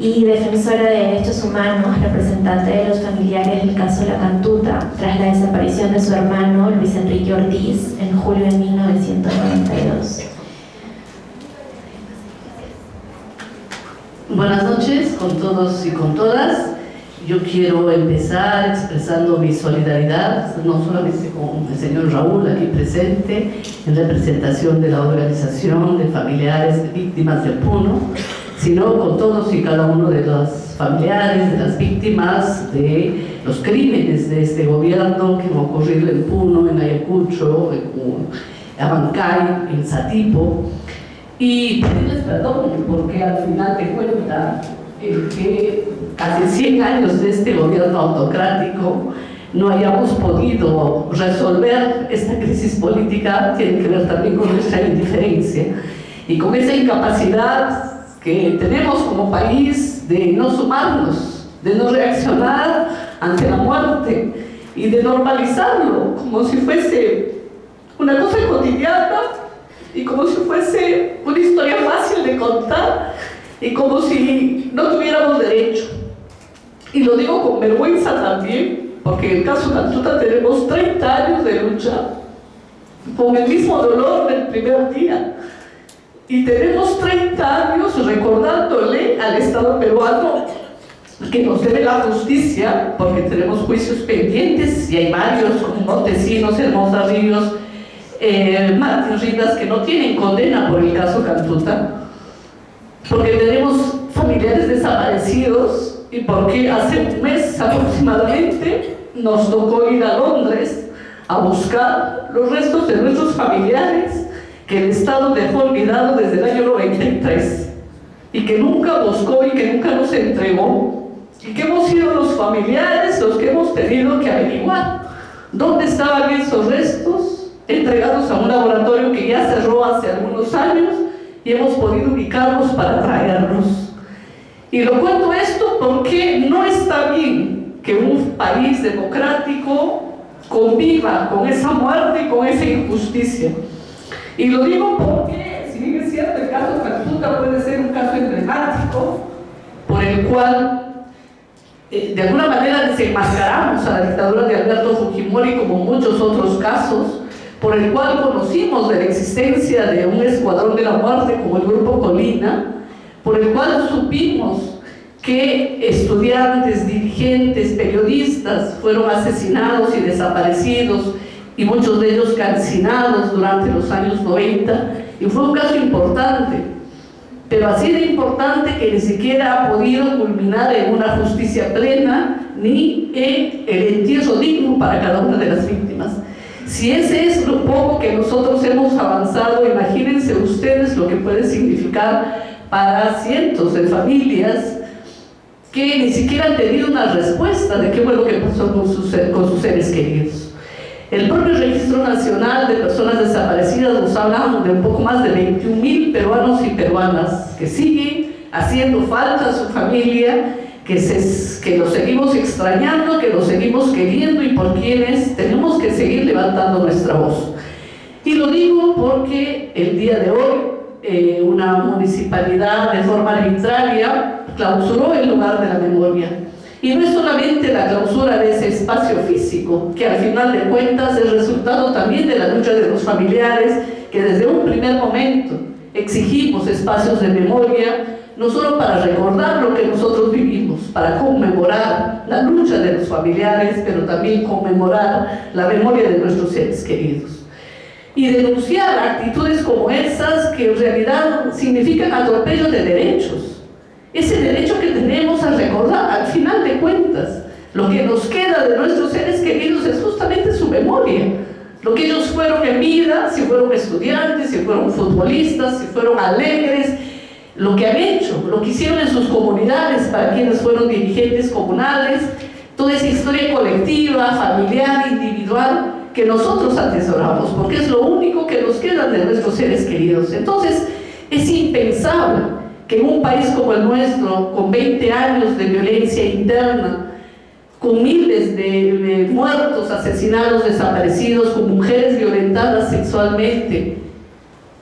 y defensora de derechos humanos, representante de los familiares del caso La Cantuta, tras la desaparición de su hermano Luis Enrique Ortiz en julio de 1992. Buenas noches con todos y con todas. Yo quiero empezar expresando mi solidaridad, no solamente con el señor Raúl aquí presente, en representación de la organización de familiares de víctimas de Puno, sino con todos y cada uno de los familiares, de las víctimas de los crímenes de este gobierno que han ocurrido en Puno, en Ayacucho, en Abancay, en Satipo, y pedirles perdón porque al final de cuentas que casi 100 años de este gobierno autocrático no hayamos podido resolver esta crisis política tiene que ver también con nuestra indiferencia y con esa incapacidad que tenemos como país de no sumarnos, de no reaccionar ante la muerte y de normalizarlo como si fuese una cosa cotidiana y como si fuese una historia fácil de contar y como si no tuviéramos derecho. Y lo digo con vergüenza también, porque en el caso Cantuta tenemos 30 años de lucha, con el mismo dolor del primer día. Y tenemos 30 años recordándole al Estado peruano que nos debe la justicia, porque tenemos juicios pendientes, y hay varios, como Montesinos, Hermosa Ríos, Martín Rivas, que no tienen condena por el caso Cantuta, porque tenemos familiares desaparecidos y porque hace un mes aproximadamente nos tocó ir a Londres a buscar los restos de nuestros familiares que el Estado dejó olvidado desde el año 93 y que nunca buscó y que nunca nos entregó, y que hemos sido los familiares los que hemos tenido que averiguar dónde estaban esos restos entregados a un laboratorio que ya cerró hace algunos años y hemos podido ubicarlos para traerlos. Y lo cuento esto porque no está bien que un país democrático conviva con esa muerte y con esa injusticia. Y lo digo porque, si bien es cierto, el caso Cantuta puede ser un caso emblemático por el cual de alguna manera desenmascaramos a la dictadura de Alberto Fujimori, como muchos otros casos, por el cual conocimos de la existencia de un escuadrón de la muerte como el Grupo Colina, por el cual supimos que estudiantes, dirigentes, periodistas fueron asesinados y desaparecidos, y muchos de ellos calcinados durante los años 90, y fue un caso importante, pero así de importante que ni siquiera ha podido culminar en una justicia plena ni en el entierro digno para cada una de las víctimas. Si ese es lo poco que nosotros hemos avanzado, imagínense ustedes lo que puede significar para cientos de familias que ni siquiera han tenido una respuesta de qué fue lo que pasó con sus seres queridos. El propio Registro Nacional de Personas Desaparecidas nos habla de un poco más de 21.000 peruanos y peruanas que siguen haciendo falta a su familia, que los seguimos extrañando, que los seguimos queriendo y por quienes tenemos que seguir levantando nuestra voz. Y lo digo porque el día de hoy una municipalidad de forma arbitraria clausuró el lugar de la memoria. Y no es solamente la clausura de ese espacio físico, que al final de cuentas es resultado también de la lucha de los familiares, que desde un primer momento exigimos espacios de memoria, no solo para recordar lo que nosotros vivimos, para conmemorar la lucha de los familiares, pero también conmemorar la memoria de nuestros seres queridos. Y denunciar actitudes como esas que en realidad significan atropello de derechos. Ese derecho que tenemos a recordar, al final de cuentas, lo que nos queda de nuestros seres queridos es justamente su memoria. Lo que ellos fueron en vida, si fueron estudiantes, si fueron futbolistas, si fueron alegres, lo que han hecho, lo que hicieron en sus comunidades para quienes fueron dirigentes comunales, toda esa historia colectiva, familiar, individual, que nosotros atesoramos, porque es lo único que nos queda de nuestros seres queridos. Entonces, es impensable que en un país como el nuestro, con 20 años de violencia interna, con miles de muertos, asesinados, desaparecidos, con mujeres violentadas sexualmente,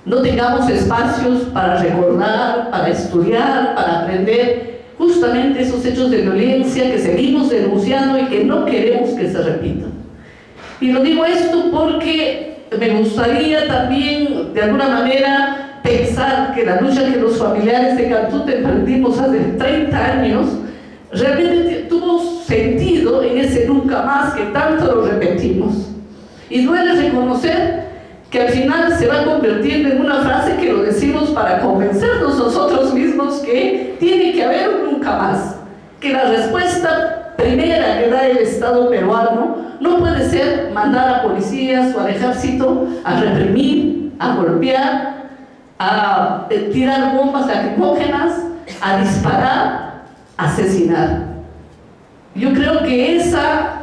no tengamos espacios para recordar, para estudiar, para aprender justamente esos hechos de violencia que seguimos denunciando y que no queremos que se repitan. Y lo digo esto porque me gustaría también, de alguna manera, pensar que la lucha que los familiares de Cantuta emprendimos hace 30 años realmente tuvo sentido en ese nunca más que tanto lo repetimos. Y duele reconocer que al final se va convirtiendo en una frase que lo decimos para convencernos nosotros mismos decimos que tiene que haber un nunca más, que la respuesta primera que da el Estado peruano no puede ser mandar a policías o al ejército a reprimir, a golpear, a tirar bombas lacrimógenas, a disparar, a asesinar. Yo creo que esa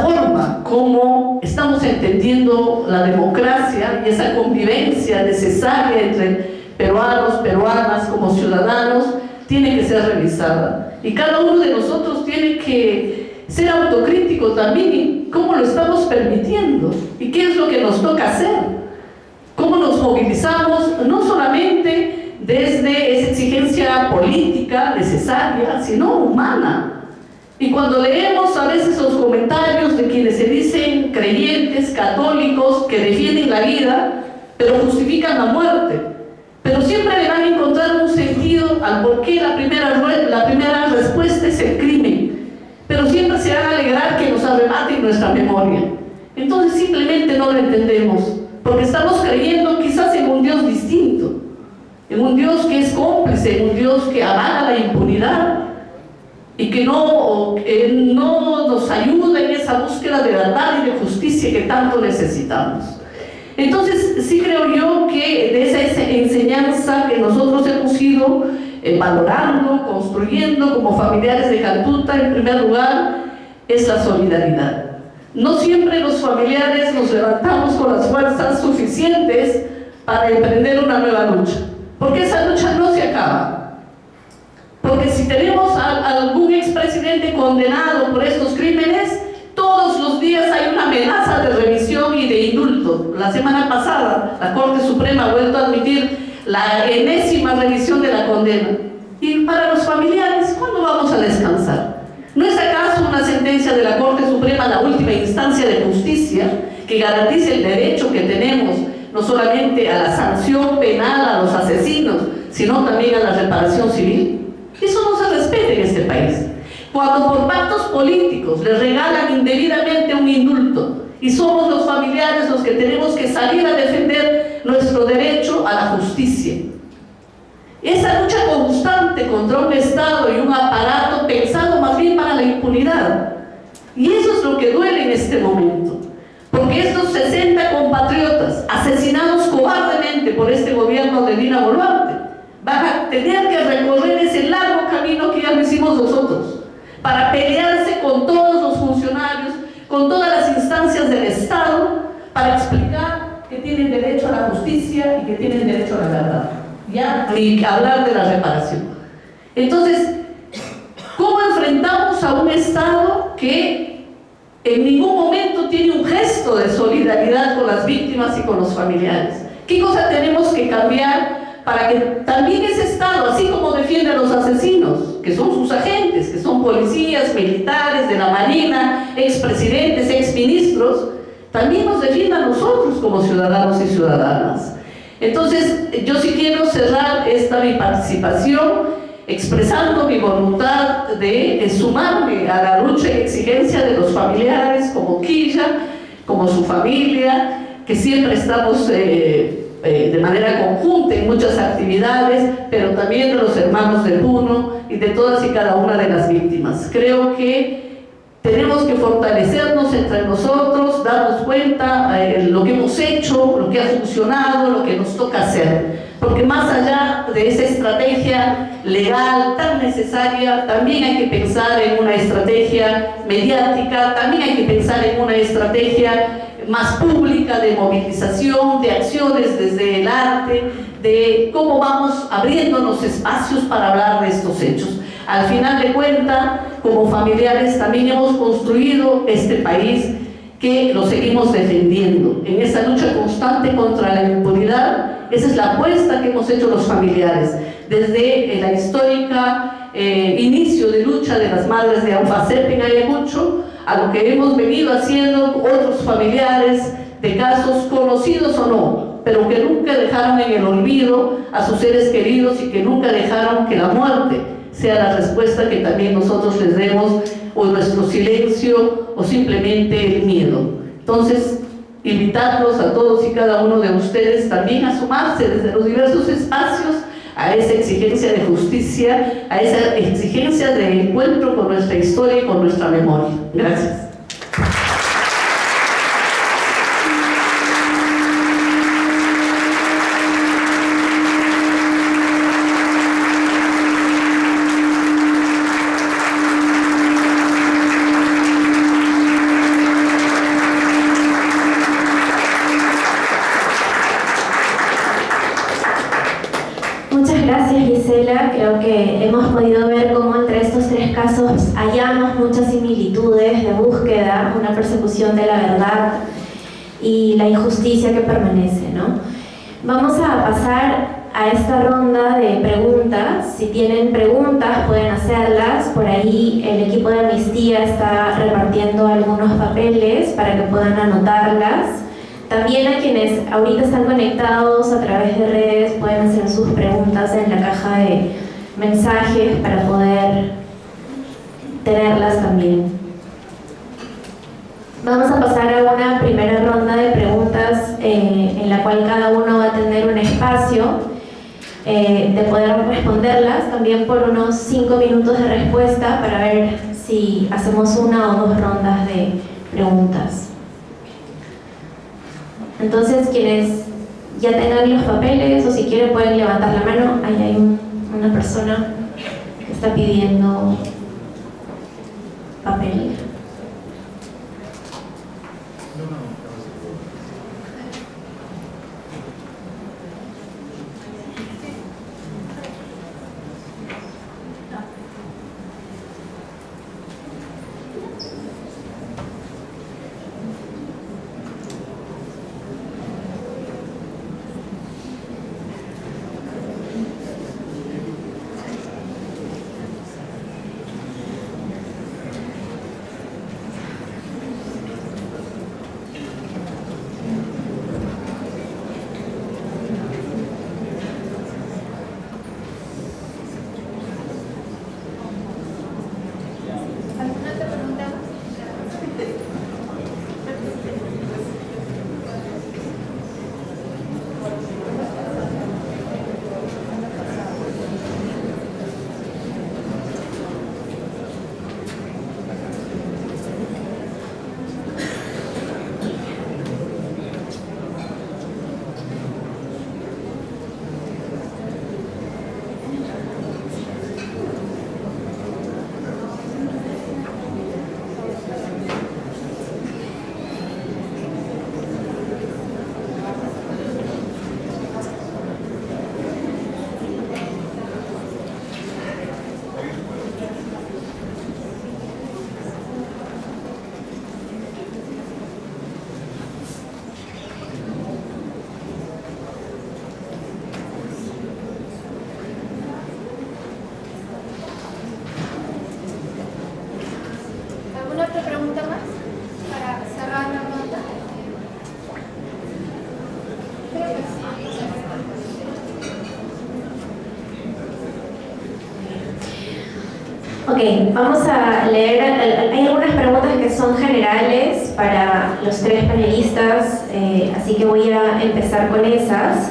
forma como estamos entendiendo la democracia y esa convivencia necesaria entre peruanos, peruanas como ciudadanos tiene que ser revisada, y cada uno de nosotros tiene que ser autocrítico también en cómo lo estamos permitiendo y qué es lo que nos toca hacer, cómo nos movilizamos, no solamente desde esa exigencia política necesaria, sino humana. Y cuando leemos a veces los comentarios de quienes se dicen creyentes, católicos, que defienden la vida, pero justifican la muerte, pero siempre le van a encontrar un sentido al por qué la primera respuesta es el crimen, pero siempre se van a alegrar que nos arrebaten nuestra memoria. Entonces simplemente no lo entendemos, porque estamos creyendo quizás en un Dios distinto, en un Dios que es cómplice, en un Dios que avala la impunidad y que no nos ayuda en esa búsqueda de verdad y de justicia que tanto necesitamos. Entonces sí creo yo que de esa enseñanza que nosotros hemos ido valorando, construyendo como familiares de Cantuta, en primer lugar, es la solidaridad. No siempre los familiares nos levantamos con las fuerzas suficientes para emprender una nueva lucha, porque esa lucha no se acaba. Porque si tenemos a algún expresidente condenado por estos crímenes, todos los días hay una amenaza de revisión y de indulto. La semana pasada la Corte Suprema ha vuelto a admitir la enésima revisión de la condena. Y para los familiares, ¿cuándo vamos a descansar? ¿No es acaso una sentencia de la Corte Suprema la última instancia de justicia que garantice el derecho que tenemos no solamente a la sanción penal a los asesinos, sino también a la reparación civil? Eso no se respeta en este país. Cuando por pactos políticos les regalan indebidamente un indulto y somos los familiares los que tenemos que salir a defender nuestro derecho a la justicia. Esa lucha constante contra un Estado y un aparato pensado más bien para la impunidad. Y eso es lo que duele en este momento. Porque estos 60 compatriotas asesinados cobardemente por este gobierno de Dina Boluarte van a tener que recorrer ese largo camino que ya lo hicimos nosotros, para pelearse con todos los funcionarios, con todas las instancias del Estado, para explicar que tienen derecho a la justicia y que tienen derecho a la verdad. Ya ni hablar de la reparación. Entonces, ¿cómo enfrentamos a un Estado que en ningún momento tiene un gesto de solidaridad con las víctimas y con los familiares? ¿Qué cosa tenemos que cambiar para que también ese Estado, así como defiende a los asesinos, que son sus agentes, que son policías, militares de la Marina, expresidentes, exministros, también nos defienda a nosotros como ciudadanos y ciudadanas? Entonces, yo sí quiero cerrar mi participación expresando mi voluntad de sumarme a la lucha y exigencia de los familiares como Quilla, como su familia, que siempre estamos de manera conjunta en muchas actividades, pero también de los hermanos de Puno y de todas y cada una de las víctimas. Creo que tenemos que fortalecernos entre nosotros, darnos cuenta de lo que hemos hecho, lo que ha funcionado, lo que nos toca hacer. Porque más allá de esa estrategia legal tan necesaria, también hay que pensar en una estrategia mediática, también hay que pensar en una estrategia más pública de movilización, de acciones desde el arte, de cómo vamos abriéndonos espacios para hablar de estos hechos. Al final de cuentas, como familiares también hemos construido este país que lo seguimos defendiendo. En esa lucha constante contra la impunidad, esa es la apuesta que hemos hecho los familiares. Desde la histórica inicio de lucha de las madres de Anfacep en Ayacucho, a lo que hemos venido haciendo otros familiares de casos conocidos o no, pero que nunca dejaron en el olvido a sus seres queridos y que nunca dejaron que la muerte sea la respuesta que también nosotros les demos, o nuestro silencio, o simplemente el miedo. Entonces, invitarlos a todos y cada uno de ustedes también a sumarse desde los diversos espacios a a esa exigencia de justicia, a esa exigencia de encuentro con nuestra historia y con nuestra memoria. Gracias. Creo que hemos podido ver cómo entre estos tres casos hallamos muchas similitudes de búsqueda, una persecución de la verdad y la injusticia que permanece, ¿no? Vamos a pasar a esta ronda de preguntas. Si tienen preguntas pueden hacerlas. Por ahí el equipo de Amnistía está repartiendo algunos papeles para que puedan anotarlas. También a quienes ahorita están conectados a través de redes pueden hacer sus preguntas en la caja de mensajes para poder tenerlas también. Vamos a pasar a una primera ronda de preguntas en la cual cada uno va a tener un espacio de poder responderlas, también por unos 5 minutos de respuesta para ver si hacemos una o dos rondas de preguntas. Entonces, quienes ya tengan los papeles o si quieren pueden levantar la mano. Ahí hay una persona que está pidiendo papel. Ok, vamos a leer, hay algunas preguntas que son generales para los tres panelistas, así que voy a empezar con esas.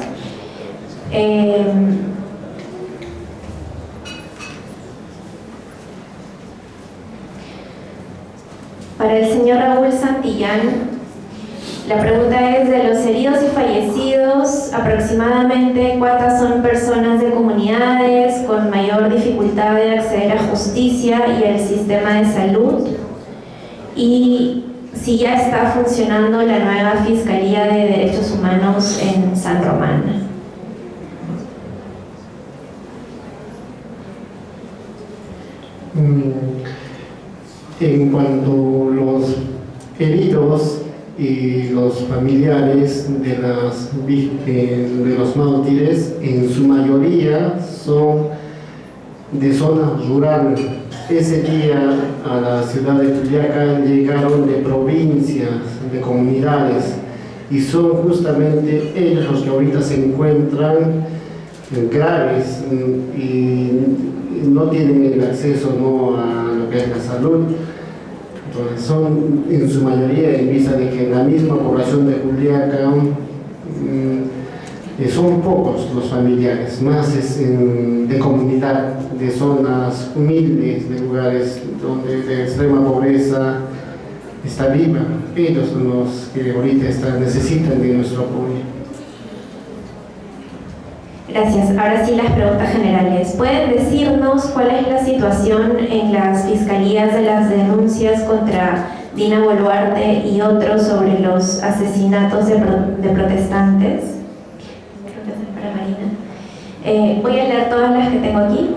Para el señor Raúl Santillán, la pregunta es: de los heridos y fallecidos, aproximadamente ¿cuántas son personas de comunidades con mayor dificultad de acceder a justicia y al sistema de salud? Y si ya está funcionando la nueva Fiscalía de Derechos Humanos en San Román. En cuanto a los heridos y los familiares de los mártires, en su mayoría son de zona rural. Ese día a la ciudad de Juliaca llegaron de provincias, de comunidades, y son justamente ellos los que ahorita se encuentran graves y no tienen el acceso a lo que es la salud. Entonces son en su mayoría, en vista de que en la misma población de Juliaca son pocos los familiares, más es de comunidad, de zonas humildes, de lugares donde de extrema pobreza está viva. Ellos son los que ahorita necesitan de nuestro apoyo. Gracias. Ahora sí las preguntas generales. ¿Pueden decirnos cuál es la situación en las fiscalías de las denuncias contra Dina Boluarte y otros sobre los asesinatos de protestantes? Creo que es para Marina. Voy a leer todas las que tengo aquí.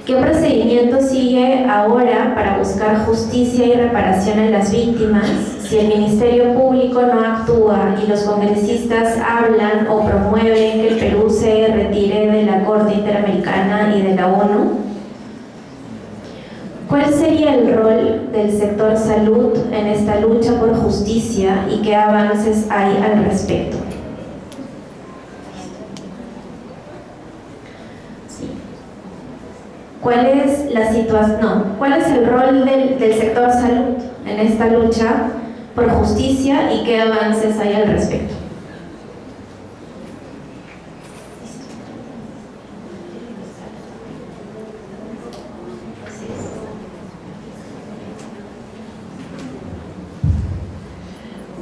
¿Qué procedimiento sigue ahora para buscar justicia y reparación en las víctimas si el Ministerio Público no actúa y los congresistas hablan o promueven que el Perú se retire de la Corte Interamericana y de la ONU? ¿Cuál sería el rol del sector salud en esta lucha por justicia y qué avances hay al respecto? ¿Cuál es el rol del sector salud en esta lucha por justicia y qué avances hay al respecto?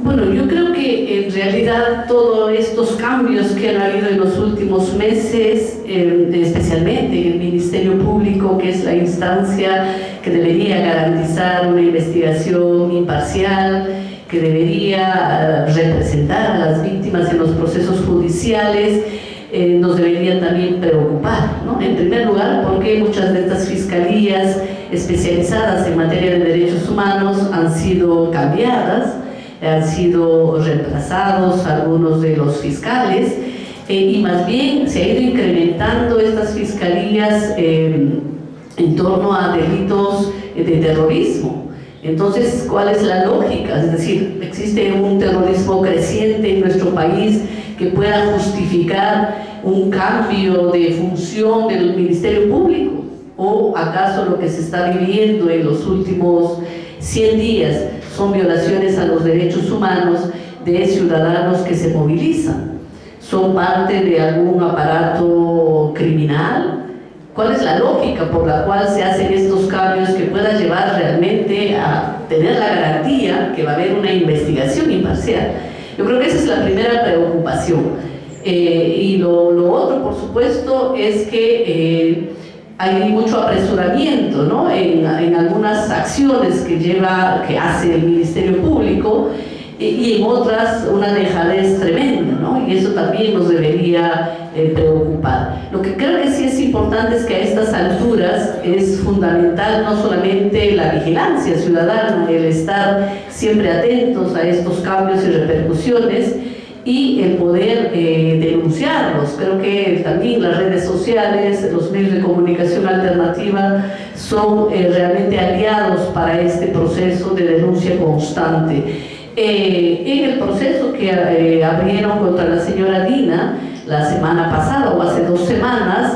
Bueno, yo creo que en realidad todos estos cambios que han habido en los últimos meses, especialmente en el Ministerio Público, que es la instancia que debería garantizar una investigación imparcial, que debería representar a las víctimas en los procesos judiciales, nos deberían también preocupar, ¿no? En primer lugar, porque muchas de estas fiscalías especializadas en materia de derechos humanos han sido cambiadas, han sido reemplazados algunos de los fiscales y más bien se ha ido incrementando estas fiscalías en torno a delitos de terrorismo. Entonces, ¿cuál es la lógica? Es decir, ¿existe un terrorismo creciente en nuestro país que pueda justificar un cambio de función del Ministerio Público? ¿O acaso lo que se está viviendo en los últimos 100 días son violaciones a los derechos humanos de ciudadanos que se movilizan? ¿Son parte de algún aparato criminal? ¿Cuál es la lógica por la cual se hacen estos cambios que pueda llevar realmente a tener la garantía que va a haber una investigación imparcial? Yo creo que esa es la primera preocupación. Y lo otro, por supuesto, es que hay mucho apresuramiento, ¿no? en algunas acciones que hace el Ministerio Público y en otras una dejadez tremenda, ¿no? Y eso también nos debería preocupar. Lo que creo que sí es importante es que a estas alturas es fundamental no solamente la vigilancia ciudadana, el estar siempre atentos a estos cambios y repercusiones, y el poder denunciarlos. Creo que también las redes sociales, los medios de comunicación alternativa son realmente aliados para este proceso de denuncia constante. En el proceso que abrieron contra la señora Dina la semana pasada o hace 2 semanas,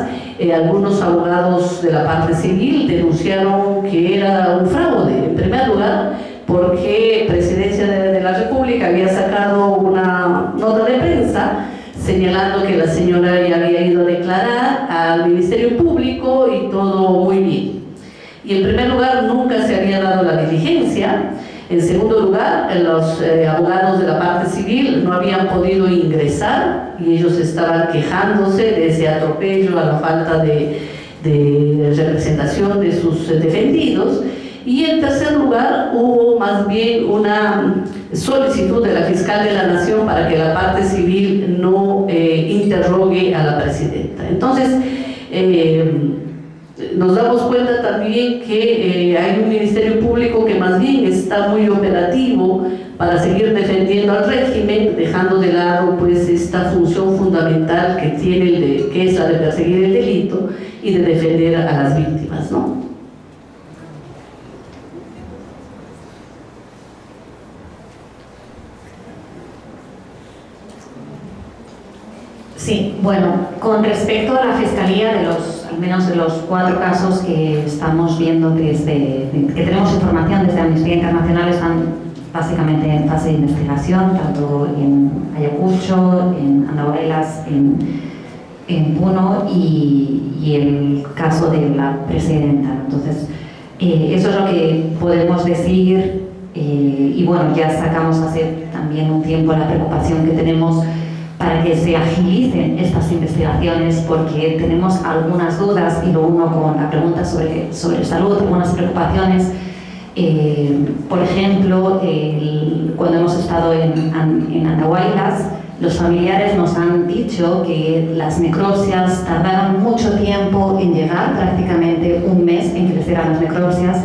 algunos abogados de la parte civil denunciaron que era un fraude. En primer lugar, porque Presidencia de la República había sacado una nota de prensa señalando que la señora ya había ido a declarar al Ministerio Público y todo muy bien. Y en primer lugar, nunca se había dado la diligencia. En segundo lugar, los abogados de la parte civil no habían podido ingresar y ellos estaban quejándose de ese atropello a la falta de representación de sus defendidos. Y en tercer lugar, hubo más bien una solicitud de la fiscal de la Nación para que la parte civil no interrogue a la presidenta. Entonces, nos damos cuenta también que hay un Ministerio Público que más bien está muy operativo para seguir defendiendo al régimen, dejando de lado pues esta función fundamental que tiene, que es la de perseguir el delito y de defender a las víctimas, ¿no? Sí, bueno, con respecto a la Fiscalía, al menos de los 4 casos que estamos viendo que tenemos información desde Amnistía Internacional, están básicamente en fase de investigación, tanto en Ayacucho, en Andahuaylas, en Puno y el caso de la presidenta. Entonces, eso es lo que podemos decir. Y bueno, ya sacamos hace también un tiempo la preocupación que tenemos para que se agilicen estas investigaciones, porque tenemos algunas dudas, y lo uno con la pregunta sobre salud, algunas preocupaciones. Por ejemplo, cuando hemos estado en Andahuaylas, los familiares nos han dicho que las necropsias tardaron mucho tiempo en llegar, prácticamente un mes en que les dieran las necropsias.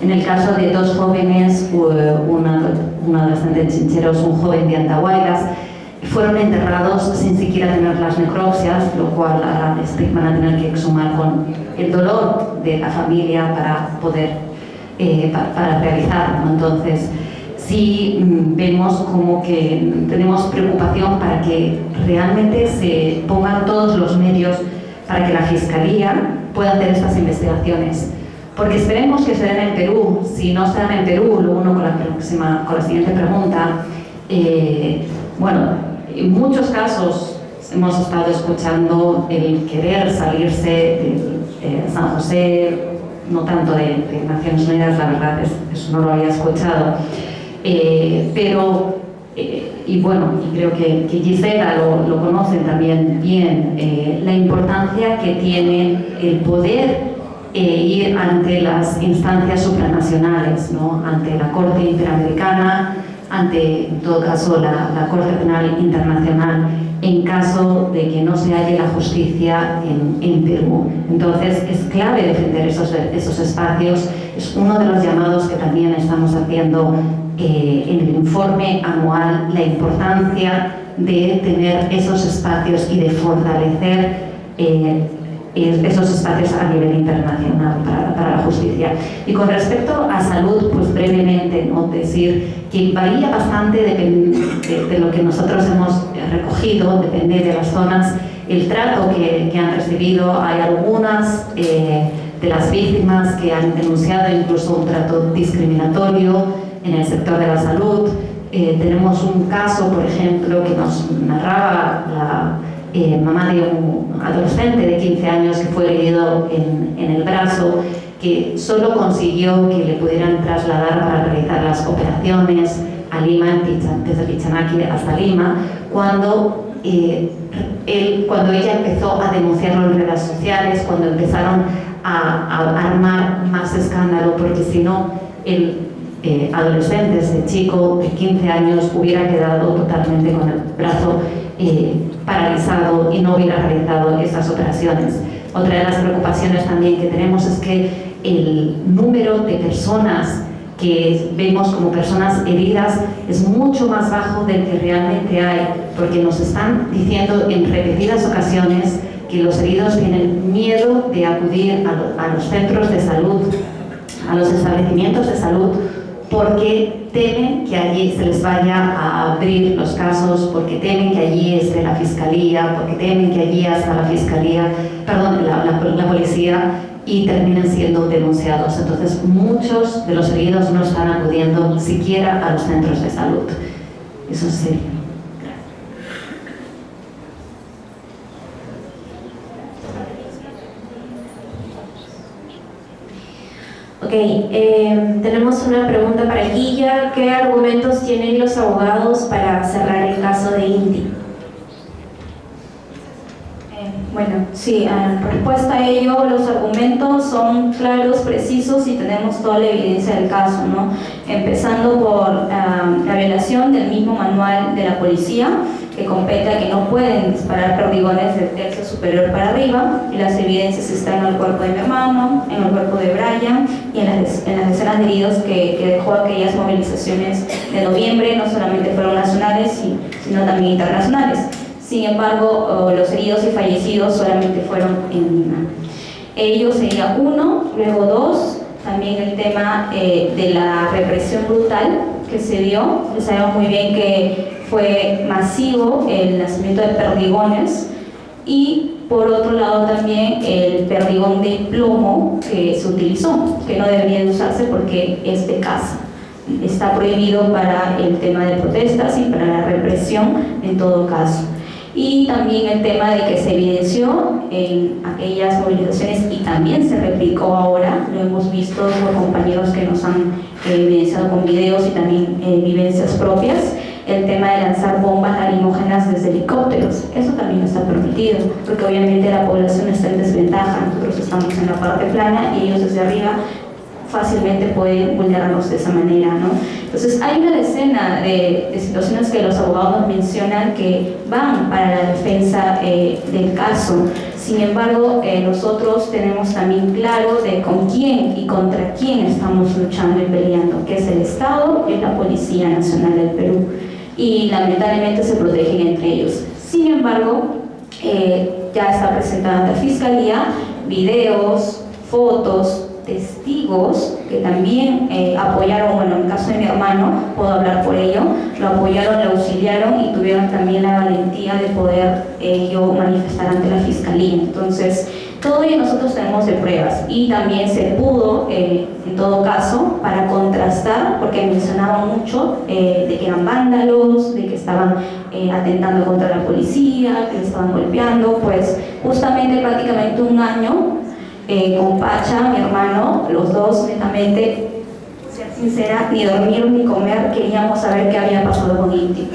En el caso de dos jóvenes, un adolescente de Chincheros, un joven de Andahuaylas, fueron enterrados sin siquiera tener las necropsias, lo cual ahora van a tener que exhumar con el dolor de la familia para poder para realizarlo. Entonces, sí vemos como que tenemos preocupación para que realmente se pongan todos los medios para que la Fiscalía pueda hacer estas investigaciones. Porque esperemos que se den en Perú. Si no se dan en Perú, luego uno con la siguiente pregunta. Bueno, en muchos casos hemos estado escuchando el querer salirse de San José, no tanto de Naciones Unidas, la verdad, eso no lo había escuchado. Pero, y bueno, y creo que Gisela lo conocen también bien, la importancia que tiene el poder ir ante las instancias supranacionales, ¿no? Ante la Corte Interamericana, ante, en todo caso, la Corte Penal Internacional, en caso de que no se halle la justicia en Perú. Entonces, es clave defender esos espacios. Es uno de los llamados que también estamos haciendo en el informe anual, la importancia de tener esos espacios y de fortalecer esos espacios a nivel internacional para la justicia. Y con respecto a salud, pues brevemente, ¿no? Decir que varía bastante de lo que nosotros hemos recogido, depende de las zonas, el trato que han recibido. Hay algunas de las víctimas que han denunciado incluso un trato discriminatorio en el sector de la salud. Tenemos un caso, por ejemplo, que nos narraba la mamá de un adolescente de 15 años que fue herido en el brazo, que solo consiguió que le pudieran trasladar para realizar las operaciones a Lima, desde Pichanaki hasta Lima, cuando ella empezó a denunciarlo en redes sociales, cuando empezaron a armar más escándalo, porque si no, el adolescente, ese chico de 15 años, hubiera quedado totalmente con el brazo paralizado y no hubiera realizado esas operaciones. Otra de las preocupaciones también que tenemos es que el número de personas que vemos como personas heridas es mucho más bajo del que realmente hay, porque nos están diciendo en repetidas ocasiones que los heridos tienen miedo de acudir a los centros de salud, a los establecimientos de salud, porque temen que allí se les vaya a abrir los casos, porque temen que allí esté la fiscalía, porque temen que allí hasta la fiscalía, perdón, la policía, y terminen siendo denunciados. Entonces, muchos de los heridos no están acudiendo siquiera a los centros de salud. Eso sí. Ok, tenemos una pregunta para Quilla. ¿Qué argumentos tienen los abogados para cerrar el caso de Inti? Bueno, sí, en respuesta a ello, los argumentos son claros, precisos y tenemos toda la evidencia del caso, ¿no? Empezando por la violación del mismo manual de la policía, que compete a que no pueden disparar perdigones del tercio superior para arriba, y las evidencias están en el cuerpo de mi hermano, en el cuerpo de Brian y en las decenas de heridos que dejó aquellas movilizaciones de noviembre. No solamente fueron nacionales, sino también internacionales. Sin embargo, los heridos y fallecidos solamente fueron en Lima. Ello sería uno, luego dos, también el tema de la represión brutal que se dio. Sabemos muy bien que fue masivo el nacimiento de perdigones, y por otro lado también el perdigón de plomo que se utilizó, que no debería de usarse porque es de caza. está prohibido para el tema de protestas y para la represión en todo caso. Y también el tema de que se evidenció en aquellas movilizaciones y también se replicó ahora, lo hemos visto por compañeros que nos han evidenciado con videos y también vivencias propias, el tema de lanzar bombas lacrimógenas desde helicópteros. Eso también está permitido, porque obviamente la población está en desventaja. Nosotros estamos en la parte plana y ellos desde arriba fácilmente pueden vulnerarnos de esa manera, ¿no? Entonces hay una decena de situaciones que los abogados mencionan que van para la defensa del caso. Sin embargo, nosotros tenemos también claro de con quién y contra quién estamos luchando y peleando, que es el Estado y la Policía Nacional del Perú, y lamentablemente se protegen entre ellos. Sin embargo, ya está presentada ante la Fiscalía videos, fotos, testigos que también apoyaron, bueno, en el caso de mi hermano, puedo hablar por ello, lo apoyaron, lo auxiliaron y tuvieron también la valentía de poder yo manifestar ante la Fiscalía. Entonces, todo ello nosotros tenemos de pruebas y también se pudo, en todo caso, para contrastar, porque mencionaban mucho de que eran vándalos, de que estaban atentando contra la policía, que le estaban golpeando, pues justamente prácticamente un año con Pacha, mi hermano, los dos netamente, ser sincera, ni dormir ni comer, queríamos saber qué había pasado con Inti.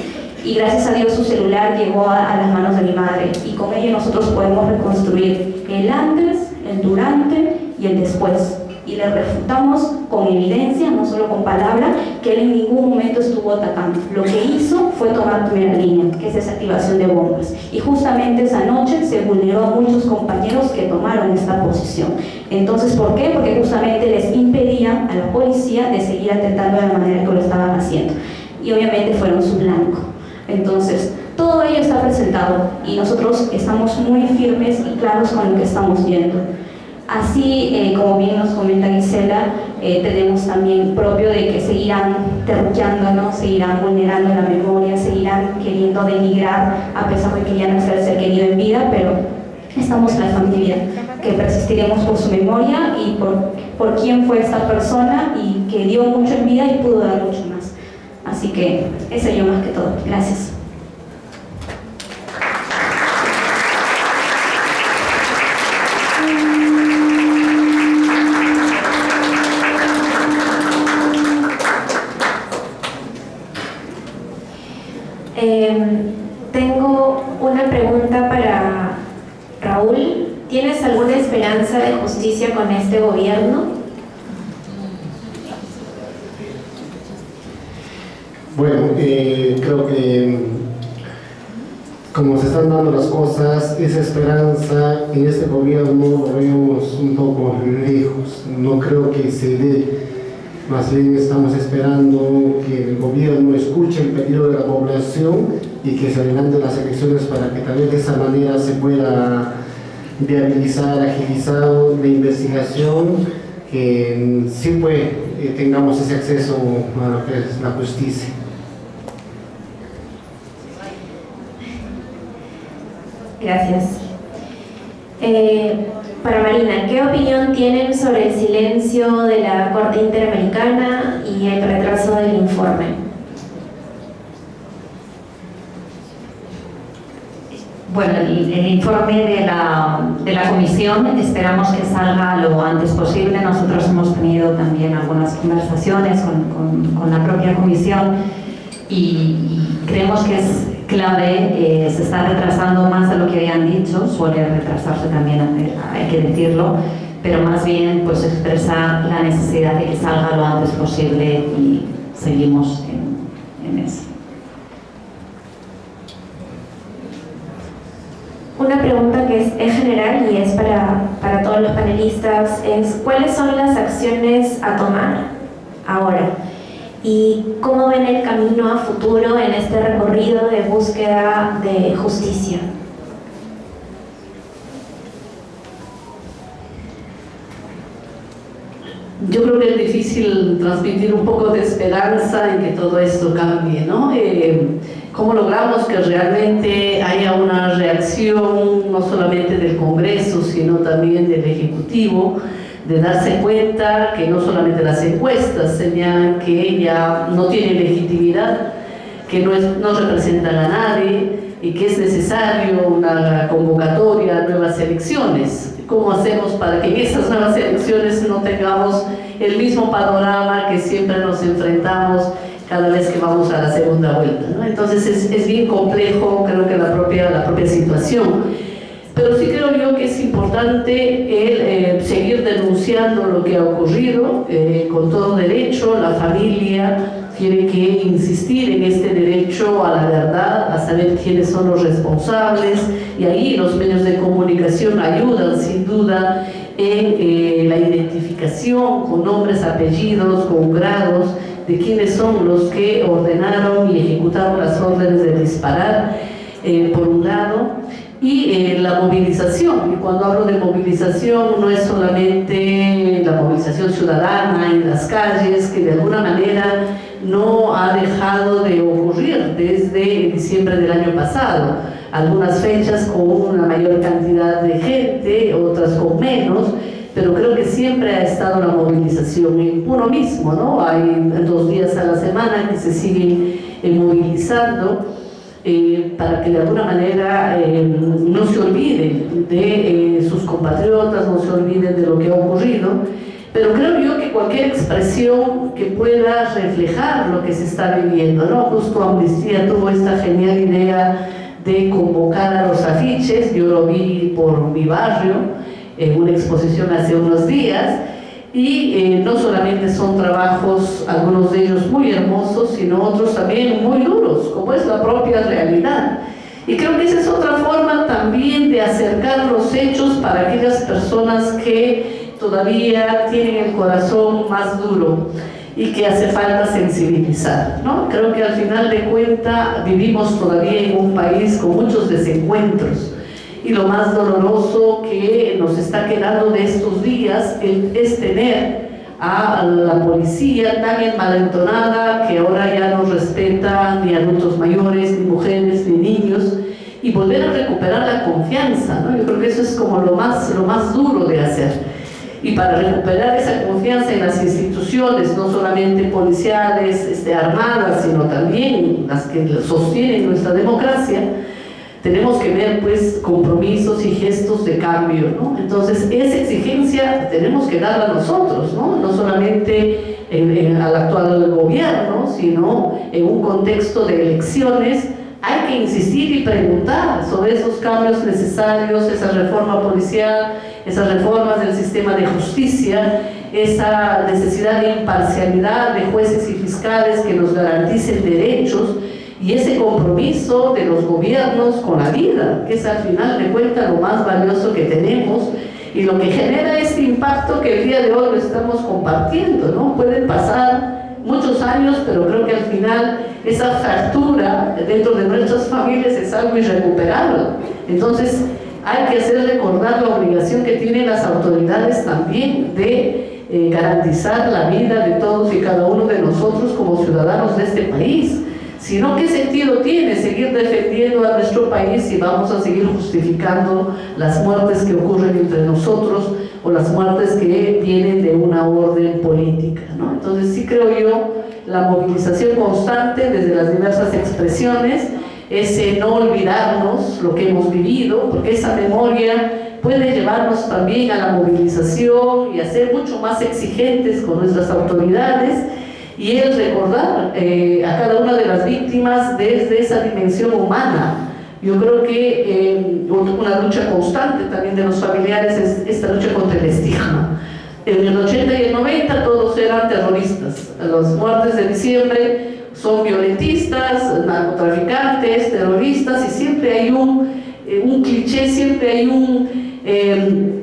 Y gracias a Dios su celular llegó a las manos de mi madre y con ello nosotros podemos reconstruir el antes, el durante y el después. Y le refutamos con evidencia, no solo con palabra, que él en ningún momento estuvo atacando. Lo que hizo fue tomar primera línea, que es desactivación de bombas. Y justamente esa noche se vulneró a muchos compañeros que tomaron esta posición. Entonces, ¿por qué? Porque justamente les impedían a la policía de seguir atentando de la manera que lo estaban haciendo. Y obviamente fueron su blanco. Entonces, todo ello está presentado y nosotros estamos muy firmes y claros con lo que estamos viendo. Así, como bien nos comenta Gisela, tenemos también propio de que seguirán terruqueándonos, seguirán vulnerando la memoria, seguirán queriendo denigrar, a pesar de que ya no está el ser querido en vida, pero estamos en la familia, que persistiremos por su memoria y por quién fue esta persona y que dio mucho en vida y pudo dar mucho más. Así que, eso yo más que todo. Gracias. Tengo una pregunta para Raúl. ¿Tienes alguna esperanza de justicia con este gobierno? Bueno, creo que como se están dando las cosas, esa esperanza en este gobierno lo vemos un poco lejos. No creo que se dé. Más bien estamos esperando que el gobierno escuche el pedido de la población y que se adelanten las elecciones para que tal vez de esa manera se pueda viabilizar, agilizar la investigación, que sí pues tengamos ese acceso a lo que es la justicia. Gracias. Para Marina, ¿qué opinión tienen sobre el silencio de la Corte Interamericana y el retraso del informe? Bueno, el informe de la comisión esperamos que salga lo antes posible. Nosotros hemos tenido también algunas conversaciones con la propia comisión y creemos que es clave. Se está retrasando más de lo que habían dicho, suele retrasarse también, hay que decirlo, pero más bien pues expresa la necesidad de que salga lo antes posible y seguimos en eso. Una pregunta que es general y es para todos los panelistas es ¿cuáles son las acciones a tomar ahora? ¿Y cómo ven el camino a futuro en este recorrido de búsqueda de justicia? Yo creo que es difícil transmitir un poco de esperanza en que todo esto cambie, ¿no? ¿Cómo logramos que realmente haya una reacción no solamente del Congreso, sino también del Ejecutivo, de darse cuenta que no solamente las encuestas señalan que ella no tiene legitimidad, que no representan a nadie y que es necesario una convocatoria a nuevas elecciones. ¿Cómo hacemos para que en esas nuevas elecciones no tengamos el mismo panorama que siempre nos enfrentamos cada vez que vamos a la segunda vuelta, ¿no? Entonces es bien complejo, creo que la propia situación. Pero sí creo yo que es importante el seguir denunciando lo que ha ocurrido con todo derecho. La familia tiene que insistir en este derecho a la verdad, a saber quiénes son los responsables, y ahí los medios de comunicación ayudan sin duda en la identificación con nombres, apellidos, con grados de quiénes son los que ordenaron y ejecutaron las órdenes de disparar, por un lado. Y la movilización, y cuando hablo de movilización no es solamente la movilización ciudadana en las calles, que de alguna manera no ha dejado de ocurrir desde diciembre del año pasado. Algunas fechas con una mayor cantidad de gente, otras con menos, pero creo que siempre ha estado la movilización en uno mismo, ¿no? Hay 2 días a la semana que se siguen movilizando. Para que de alguna manera no se olviden de sus compatriotas, no se olviden de lo que ha ocurrido, pero creo yo que cualquier expresión que pueda reflejar lo que se está viviendo, ¿no? Justo Amnistía tuvo esta genial idea de convocar a los afiches. Yo lo vi por mi barrio en una exposición hace unos días, y no solamente son trabajos, algunos de ellos muy hermosos, sino otros también muy duros, como es la propia realidad. Y creo que esa es otra forma también de acercar los hechos para aquellas personas que todavía tienen el corazón más duro y que hace falta sensibilizar, ¿no? Creo que al final de cuentas vivimos todavía en un país con muchos desencuentros. Y lo más doloroso que nos está quedando de estos días es tener a la policía tan envalentonada que ahora ya no respeta ni adultos mayores, ni mujeres, ni niños, y volver a recuperar la confianza, ¿no? Yo creo que eso es como lo más duro de hacer. Y para recuperar esa confianza en las instituciones, no solamente policiales, armadas, sino también las que sostienen nuestra democracia, tenemos que ver pues compromisos y gestos de cambio, ¿no? Entonces esa exigencia tenemos que darla nosotros, ¿no? No solamente al actual gobierno, sino en un contexto de elecciones. Hay que insistir y preguntar sobre esos cambios necesarios, esa reforma policial, esas reformas del sistema de justicia, esa necesidad de imparcialidad de jueces y fiscales que nos garanticen derechos, y ese compromiso de los gobiernos con la vida, que es al final de cuentas lo más valioso que tenemos y lo que genera este impacto que el día de hoy lo estamos compartiendo, ¿no? Pueden pasar muchos años, pero creo que al final esa fractura dentro de nuestras familias es algo irrecuperable. Entonces hay que hacer recordar la obligación que tienen las autoridades también de garantizar la vida de todos y cada uno de nosotros como ciudadanos de este país. Si no, ¿qué sentido tiene seguir defendiendo a nuestro país si vamos a seguir justificando las muertes que ocurren entre nosotros o las muertes que vienen de una orden política, ¿no? Entonces sí creo yo la movilización constante desde las diversas expresiones, ese no olvidarnos lo que hemos vivido, porque esa memoria puede llevarnos también a la movilización y a ser mucho más exigentes con nuestras autoridades, y el recordar a cada una de las víctimas desde esa dimensión humana. Yo creo que una lucha constante también de los familiares es esta lucha contra el estigma. En el 80 y el 90 todos eran terroristas. Las muertes de diciembre son violentistas, narcotraficantes, terroristas, y siempre hay un cliché, siempre hay un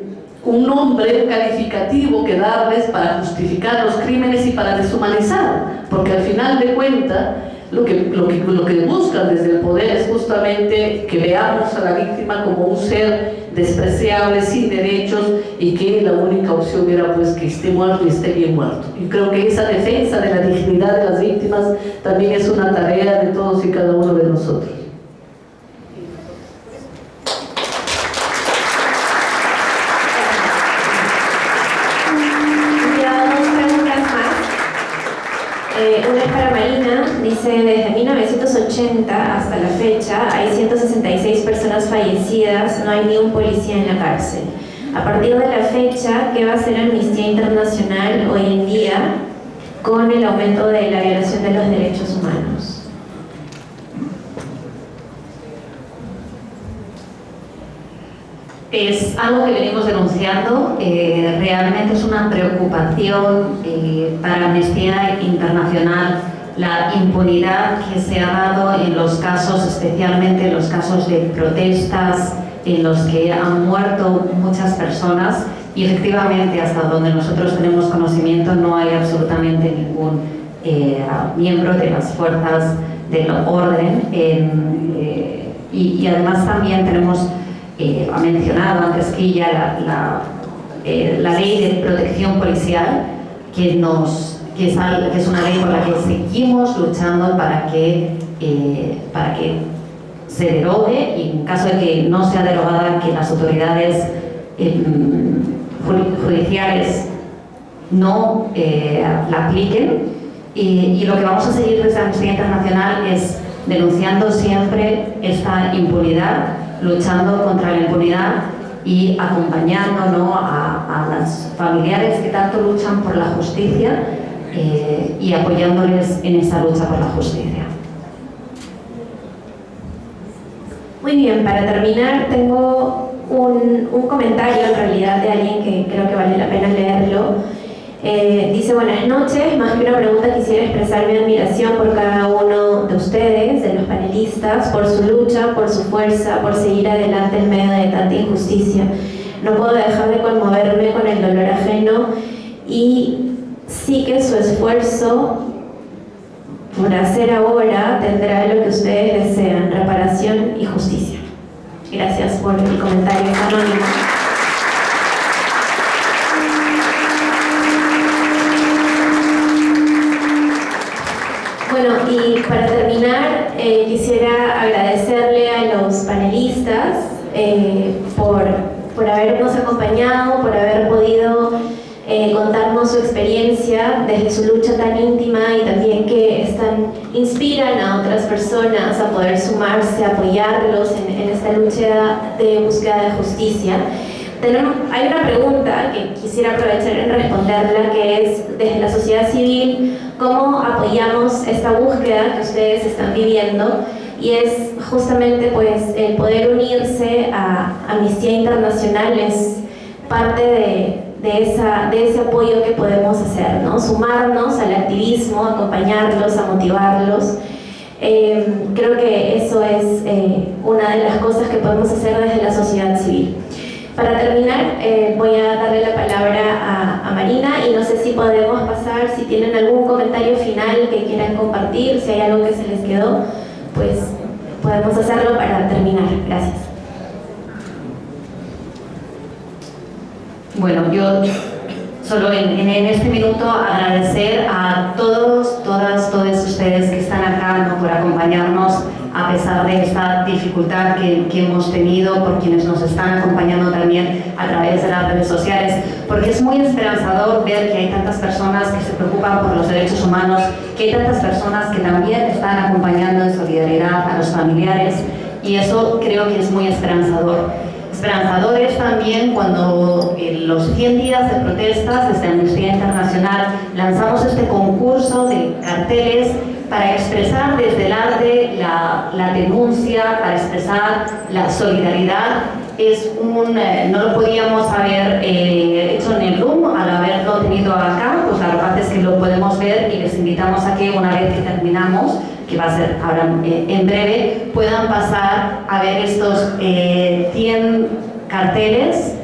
nombre calificativo que darles para justificar los crímenes y para deshumanizar, porque al final de cuentas lo que buscan desde el poder es justamente que veamos a la víctima como un ser despreciable, sin derechos, y que la única opción era pues que esté muerto y esté bien muerto. Y creo que esa defensa de la dignidad de las víctimas también es una tarea de todos y cada uno de nosotros. dice, desde 1980 hasta la fecha hay 166 personas fallecidas, no hay ni un policía en la cárcel. A partir de la fecha, ¿qué va a hacer Amnistía Internacional hoy en día con el aumento de la violación de los derechos humanos? Es algo que venimos denunciando, realmente es una preocupación para Amnistía Internacional la impunidad que se ha dado en los casos, especialmente en los casos de protestas, en los que han muerto muchas personas y efectivamente hasta donde nosotros tenemos conocimiento no hay absolutamente ningún miembro de las fuerzas del orden y además también tenemos ha mencionado antes que ya la ley de protección policial que es una ley por la que seguimos luchando para que se derogue y en caso de que no sea derogada que las autoridades judiciales no la apliquen y lo que vamos a seguir desde Amnistía Internacional es denunciando siempre esta impunidad, luchando contra la impunidad y acompañando, ¿no?, a los familiares que tanto luchan por la justicia y apoyándoles en esa lucha por la justicia. Muy bien, para terminar tengo un comentario en realidad de alguien que creo que vale la pena leerlo. Dice, buenas noches, más que una pregunta quisiera expresar mi admiración por cada uno de ustedes, de los panelistas, por su lucha, por su fuerza, por seguir adelante en medio de tanta injusticia. No puedo dejar de conmoverme con el dolor ajeno y sí que su esfuerzo por hacer ahora tendrá lo que ustedes desean, reparación y justicia. Gracias por el comentario anónimo. Bueno, y para terminar, quisiera agradecerle a los panelistas por habernos acompañado, por haber podido contarnos su experiencia desde su lucha tan íntima y también que inspiran a otras personas a poder sumarse, a apoyarlos en esta lucha de búsqueda de justicia. Hay una pregunta que quisiera aprovechar en responderla, que es, desde la sociedad civil, ¿cómo apoyamos esta búsqueda que ustedes están viviendo? Y es justamente pues el poder unirse a Amnistía Internacional es parte de ese apoyo que podemos hacer, ¿no? Sumarnos al activismo, acompañarlos, a motivarlos. Creo que eso es una de las cosas que podemos hacer desde la sociedad civil. Para terminar, voy a darle la palabra a Marina y no sé si podemos pasar, si tienen algún comentario final que quieran compartir, si hay algo que se les quedó, pues podemos hacerlo para terminar. Gracias. Bueno, yo solo en este minuto agradecer a todos, todas ustedes que están acá, ¿no?, por acompañarnos a pesar de esta dificultad que hemos tenido, por quienes nos están acompañando también a través de las redes sociales, porque es muy esperanzador ver que hay tantas personas que se preocupan por los derechos humanos, que hay tantas personas que también están acompañando en solidaridad a los familiares, y eso creo que es muy esperanzador. Esperanzador es también cuando en los 100 días de protestas desde Amnistía Internacional lanzamos este concurso de carteles para expresar desde el arte la denuncia, para expresar la solidaridad. No lo podíamos haber hecho en el Loom al haberlo tenido acá, pues la verdad es que lo podemos ver y les invitamos a que una vez que terminamos, que va a ser ahora en breve, puedan pasar a ver estos 100 carteles,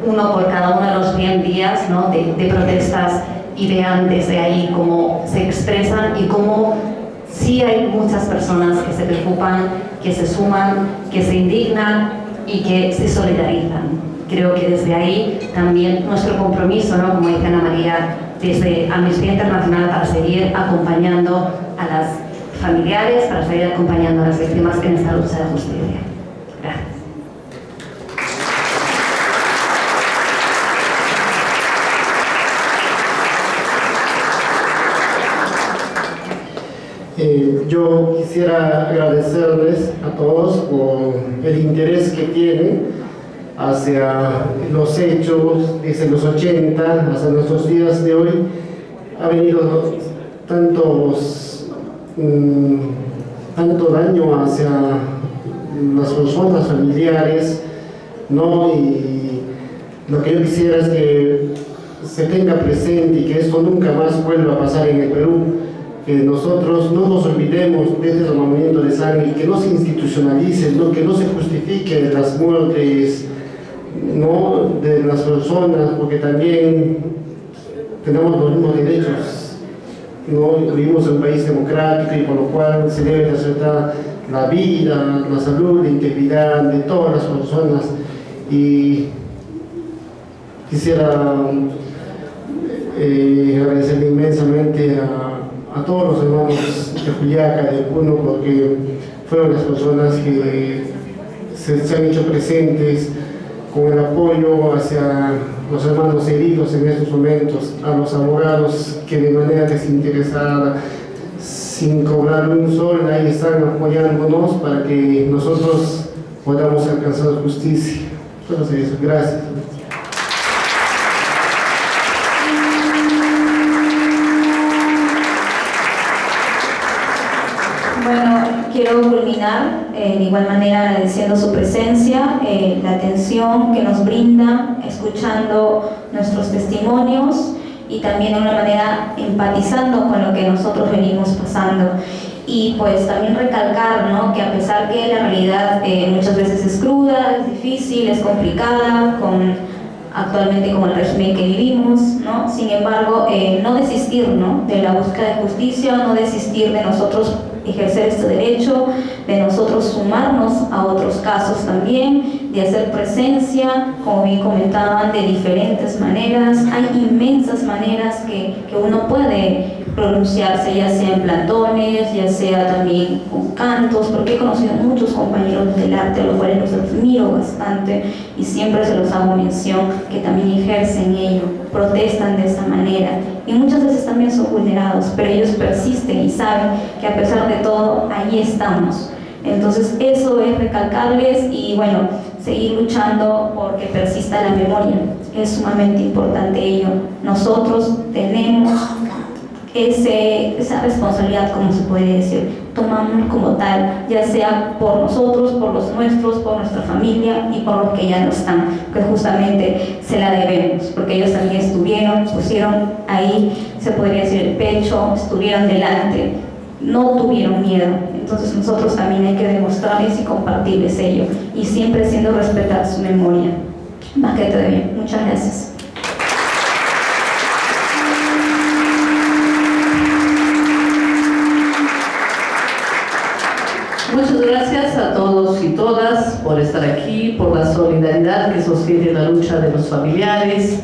uno por cada uno de los 100 días, ¿no?, de protestas, y vean desde ahí cómo se expresan y cómo sí hay muchas personas que se preocupan, que se suman, que se indignan y que se solidarizan. Creo que desde ahí también nuestro compromiso, ¿no?, como dice Ana María, desde Amnistía Internacional, para seguir acompañando a las familiares, para seguir acompañando a las víctimas en esta lucha de justicia. Gracias. yo quisiera agradecerles a todos por el interés que tienen hacia los hechos desde los 80 hasta nuestros días de hoy. Ha venido tanto daño hacia las personas familiares, ¿no? Y lo que yo quisiera es que se tenga presente y que esto nunca más vuelva a pasar en el Perú, que nosotros no nos olvidemos de este derramamiento de sangre y que no se institucionalice, ¿no? Que no se justifique las muertes, ¿no? De las personas, porque también tenemos los mismos derechos, ¿no? Vivimos en un país democrático y por lo cual se debe respetar la vida, la salud, la integridad de todas las personas. Y quisiera agradecerle inmensamente a todos los hermanos de Juliaca, de Puno, porque fueron las personas que se han hecho presentes con el apoyo hacia los hermanos heridos en estos momentos, a los abogados que de manera desinteresada, sin cobrar un sol, ahí están apoyándonos para que nosotros podamos alcanzar justicia. Solo eso. Gracias. Bueno, quiero culminar de igual manera agradeciendo su presencia, la atención que nos brinda, escuchando nuestros testimonios y también de una manera empatizando con lo que nosotros venimos pasando. Y pues también recalcar, ¿no?, que a pesar que la realidad muchas veces es cruda, es difícil, es complicada, actualmente con el régimen que vivimos, ¿no? Sin embargo, no desistir, ¿no?, de la búsqueda de justicia, no desistir de nosotros ejercer este derecho, de nosotros sumarnos a otros casos también, de hacer presencia, como bien comentaban, de diferentes maneras. Hay inmensas maneras que uno puede pronunciarse, ya sea en plantones, ya sea también con cantos, porque he conocido muchos compañeros del arte, a los cuales los admiro bastante y siempre se los hago mención, que también ejercen ello, protestan de esa manera y muchas veces también son vulnerados, pero ellos persisten y saben que a pesar de todo, ahí estamos. Entonces eso es recalcarles y bueno, seguir luchando porque persista la memoria, es sumamente importante ello. Nosotros tenemos esa responsabilidad, como se puede decir, tomamos como tal, ya sea por nosotros, por los nuestros, por nuestra familia y por los que ya no están, que justamente se la debemos, porque ellos también estuvieron, pusieron ahí, se podría decir, el pecho, estuvieron delante, no tuvieron miedo. Entonces nosotros también hay que demostrarles y compartirles ello, y siempre siendo respetar su memoria. Más que todo bien, muchas gracias. Muchas gracias a todos y todas por estar aquí, por la solidaridad que sostiene la lucha de los familiares,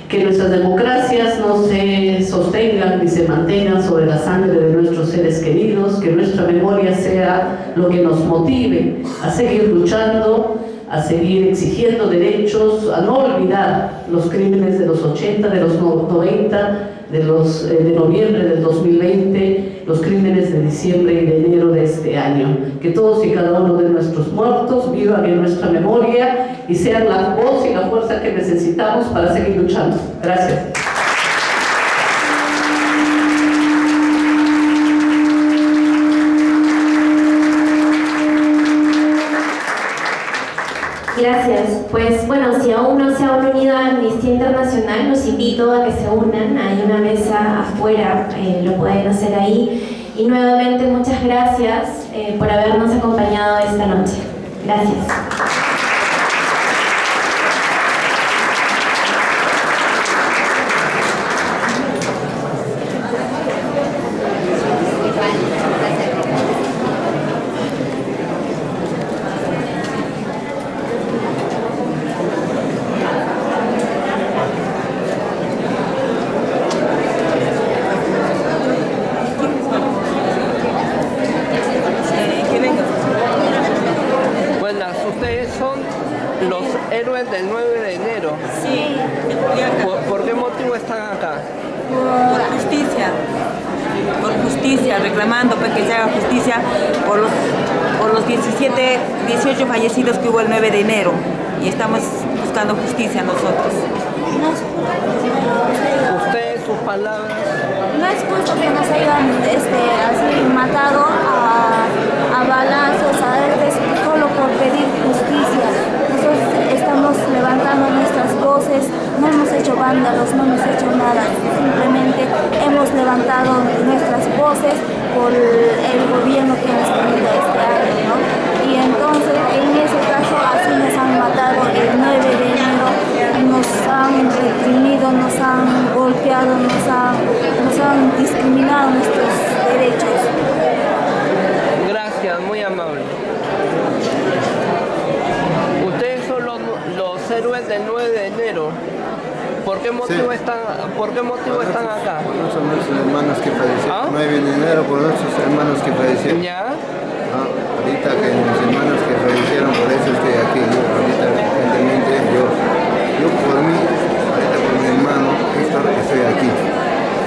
que nuestras democracias no se sostengan ni se mantengan sobre la sangre de nuestros seres queridos, que nuestra memoria sea lo que nos motive a seguir luchando, a seguir exigiendo derechos, a no olvidar los crímenes de los 80, de los 90, de noviembre del 2020, los crímenes de diciembre y de enero de este año. Que todos y cada uno de nuestros muertos vivan en nuestra memoria y sean la voz y la fuerza que necesitamos para seguir luchando. Gracias. Gracias. Pues bueno, si aún no se han unido a Amnistía Internacional, los invito a que se unan. Hay una mesa afuera, lo pueden hacer ahí. Y nuevamente muchas gracias por habernos acompañado esta noche. Gracias. Del 9 de enero. Sí, ¿Por qué motivo están acá? por justicia, reclamando pues, que se haga justicia por los 18 fallecidos que hubo el 9 de enero y estamos buscando justicia nosotros. Usted, sus palabras. No es justo que nos hayan así matado a balazos, solo por pedir justicia. Nosotros estamos levantando nuestras voces, no hemos hecho vándalos, no hemos hecho nada, simplemente hemos levantado nuestras voces por el gobierno que hemos tenido este año, ¿no? Y entonces, en ese caso, así nos han matado el 9 de enero, nos han reprimido, nos han golpeado, nos han discriminado nuestros derechos. Gracias, muy amable. Ustedes son los héroes del 9 de enero. ¿Por qué motivo, sí. ¿Por qué motivo están acá? Son nuestros hermanos que fallecieron. ¿Ah? 9 de enero por nuestros hermanos que fallecieron. ¿Ya? Ahorita que mis hermanos que fallecieron, por eso estoy aquí. Yo ahorita recientemente, yo por mí, ahorita por mi hermano, Héctor, estoy aquí.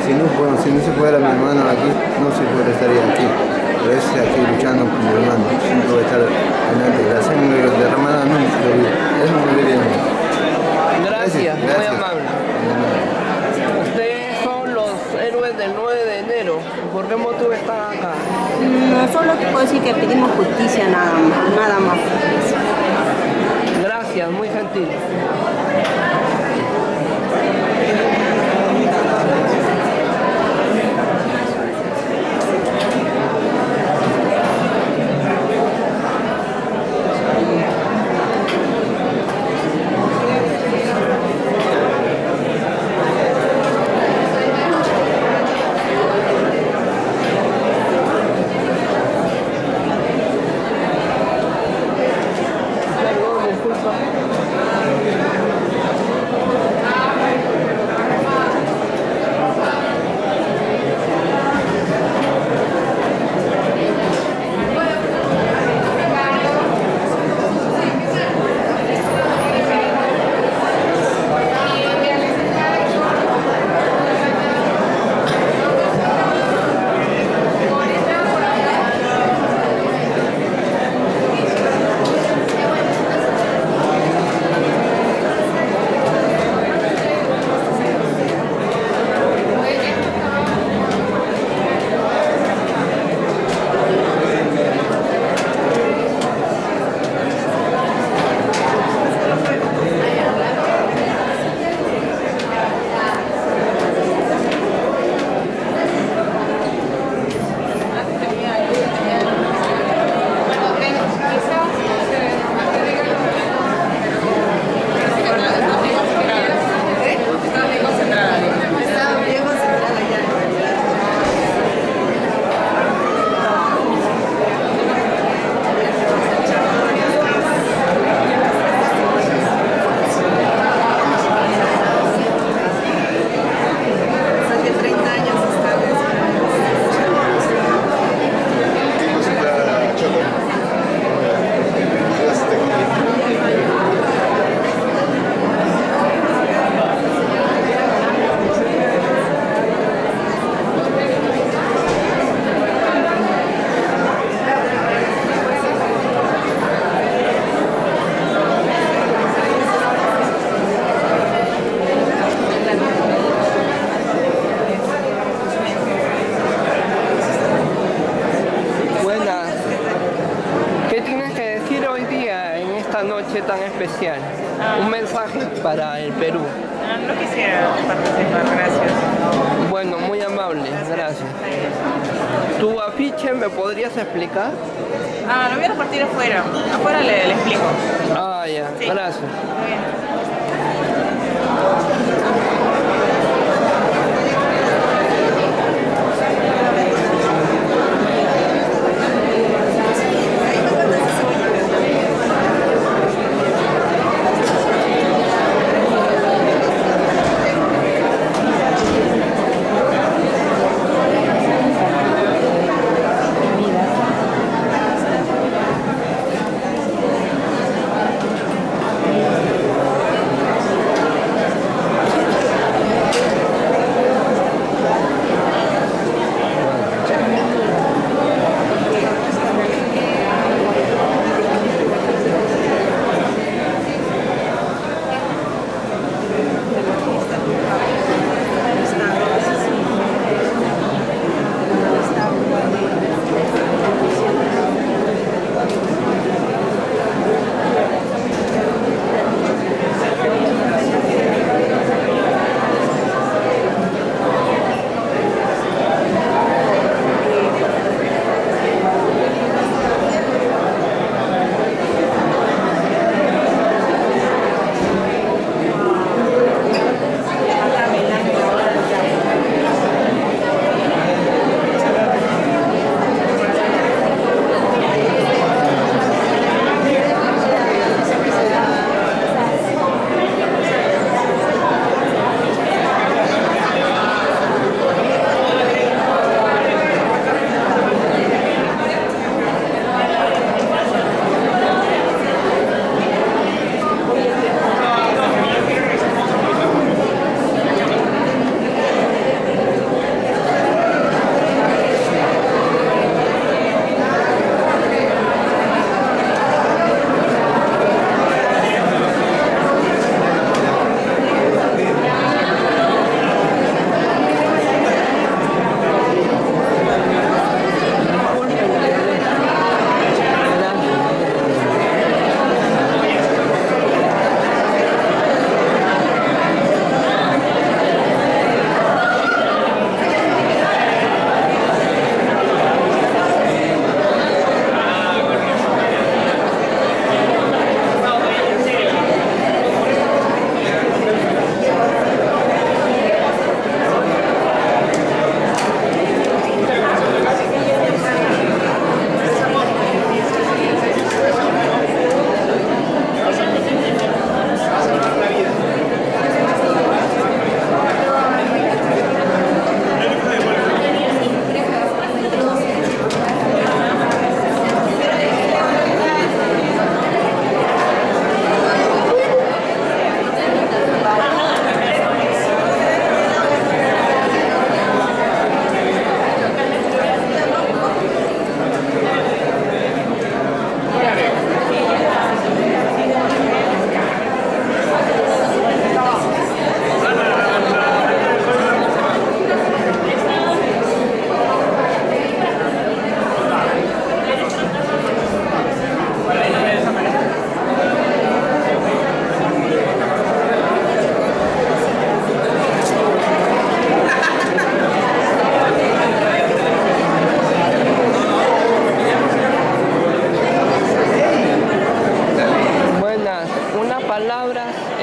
Si no se fuera mi hermano aquí, no se puede estar aquí. Pero estoy aquí luchando por mi hermano. Siempre voy a estar adelante. La sangre derramada no se olvida. Eso no me olvida. Gracias, muy amable. Ustedes son los héroes del 9 de enero. ¿Por qué motivo están acá? No, solo te puedo decir que pedimos justicia, nada más. Gracias, muy gentil. Tan especial, un mensaje para el Perú. No quisiera participar, gracias. Bueno, muy amable, gracias. ¿Tu afiche me podrías explicar? Lo voy a repartir afuera le explico. Ya, sí. Gracias. Muy bien.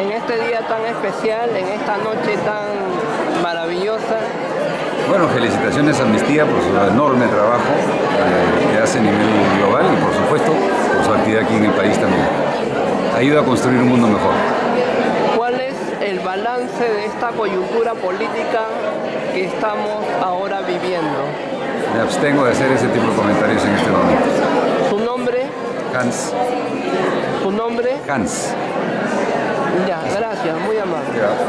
en este día tan especial, en esta noche tan maravillosa? Bueno, felicitaciones a Amnistía por su enorme trabajo que hace a nivel global y por supuesto por su actividad aquí en el país también. Ayuda a construir un mundo mejor. ¿Cuál es el balance de esta coyuntura política que estamos ahora viviendo? Me abstengo de hacer ese tipo de comentarios en este momento. ¿Su nombre? Hans. ¿Su nombre? Hans. Ya, gracias, muy amable. Gracias.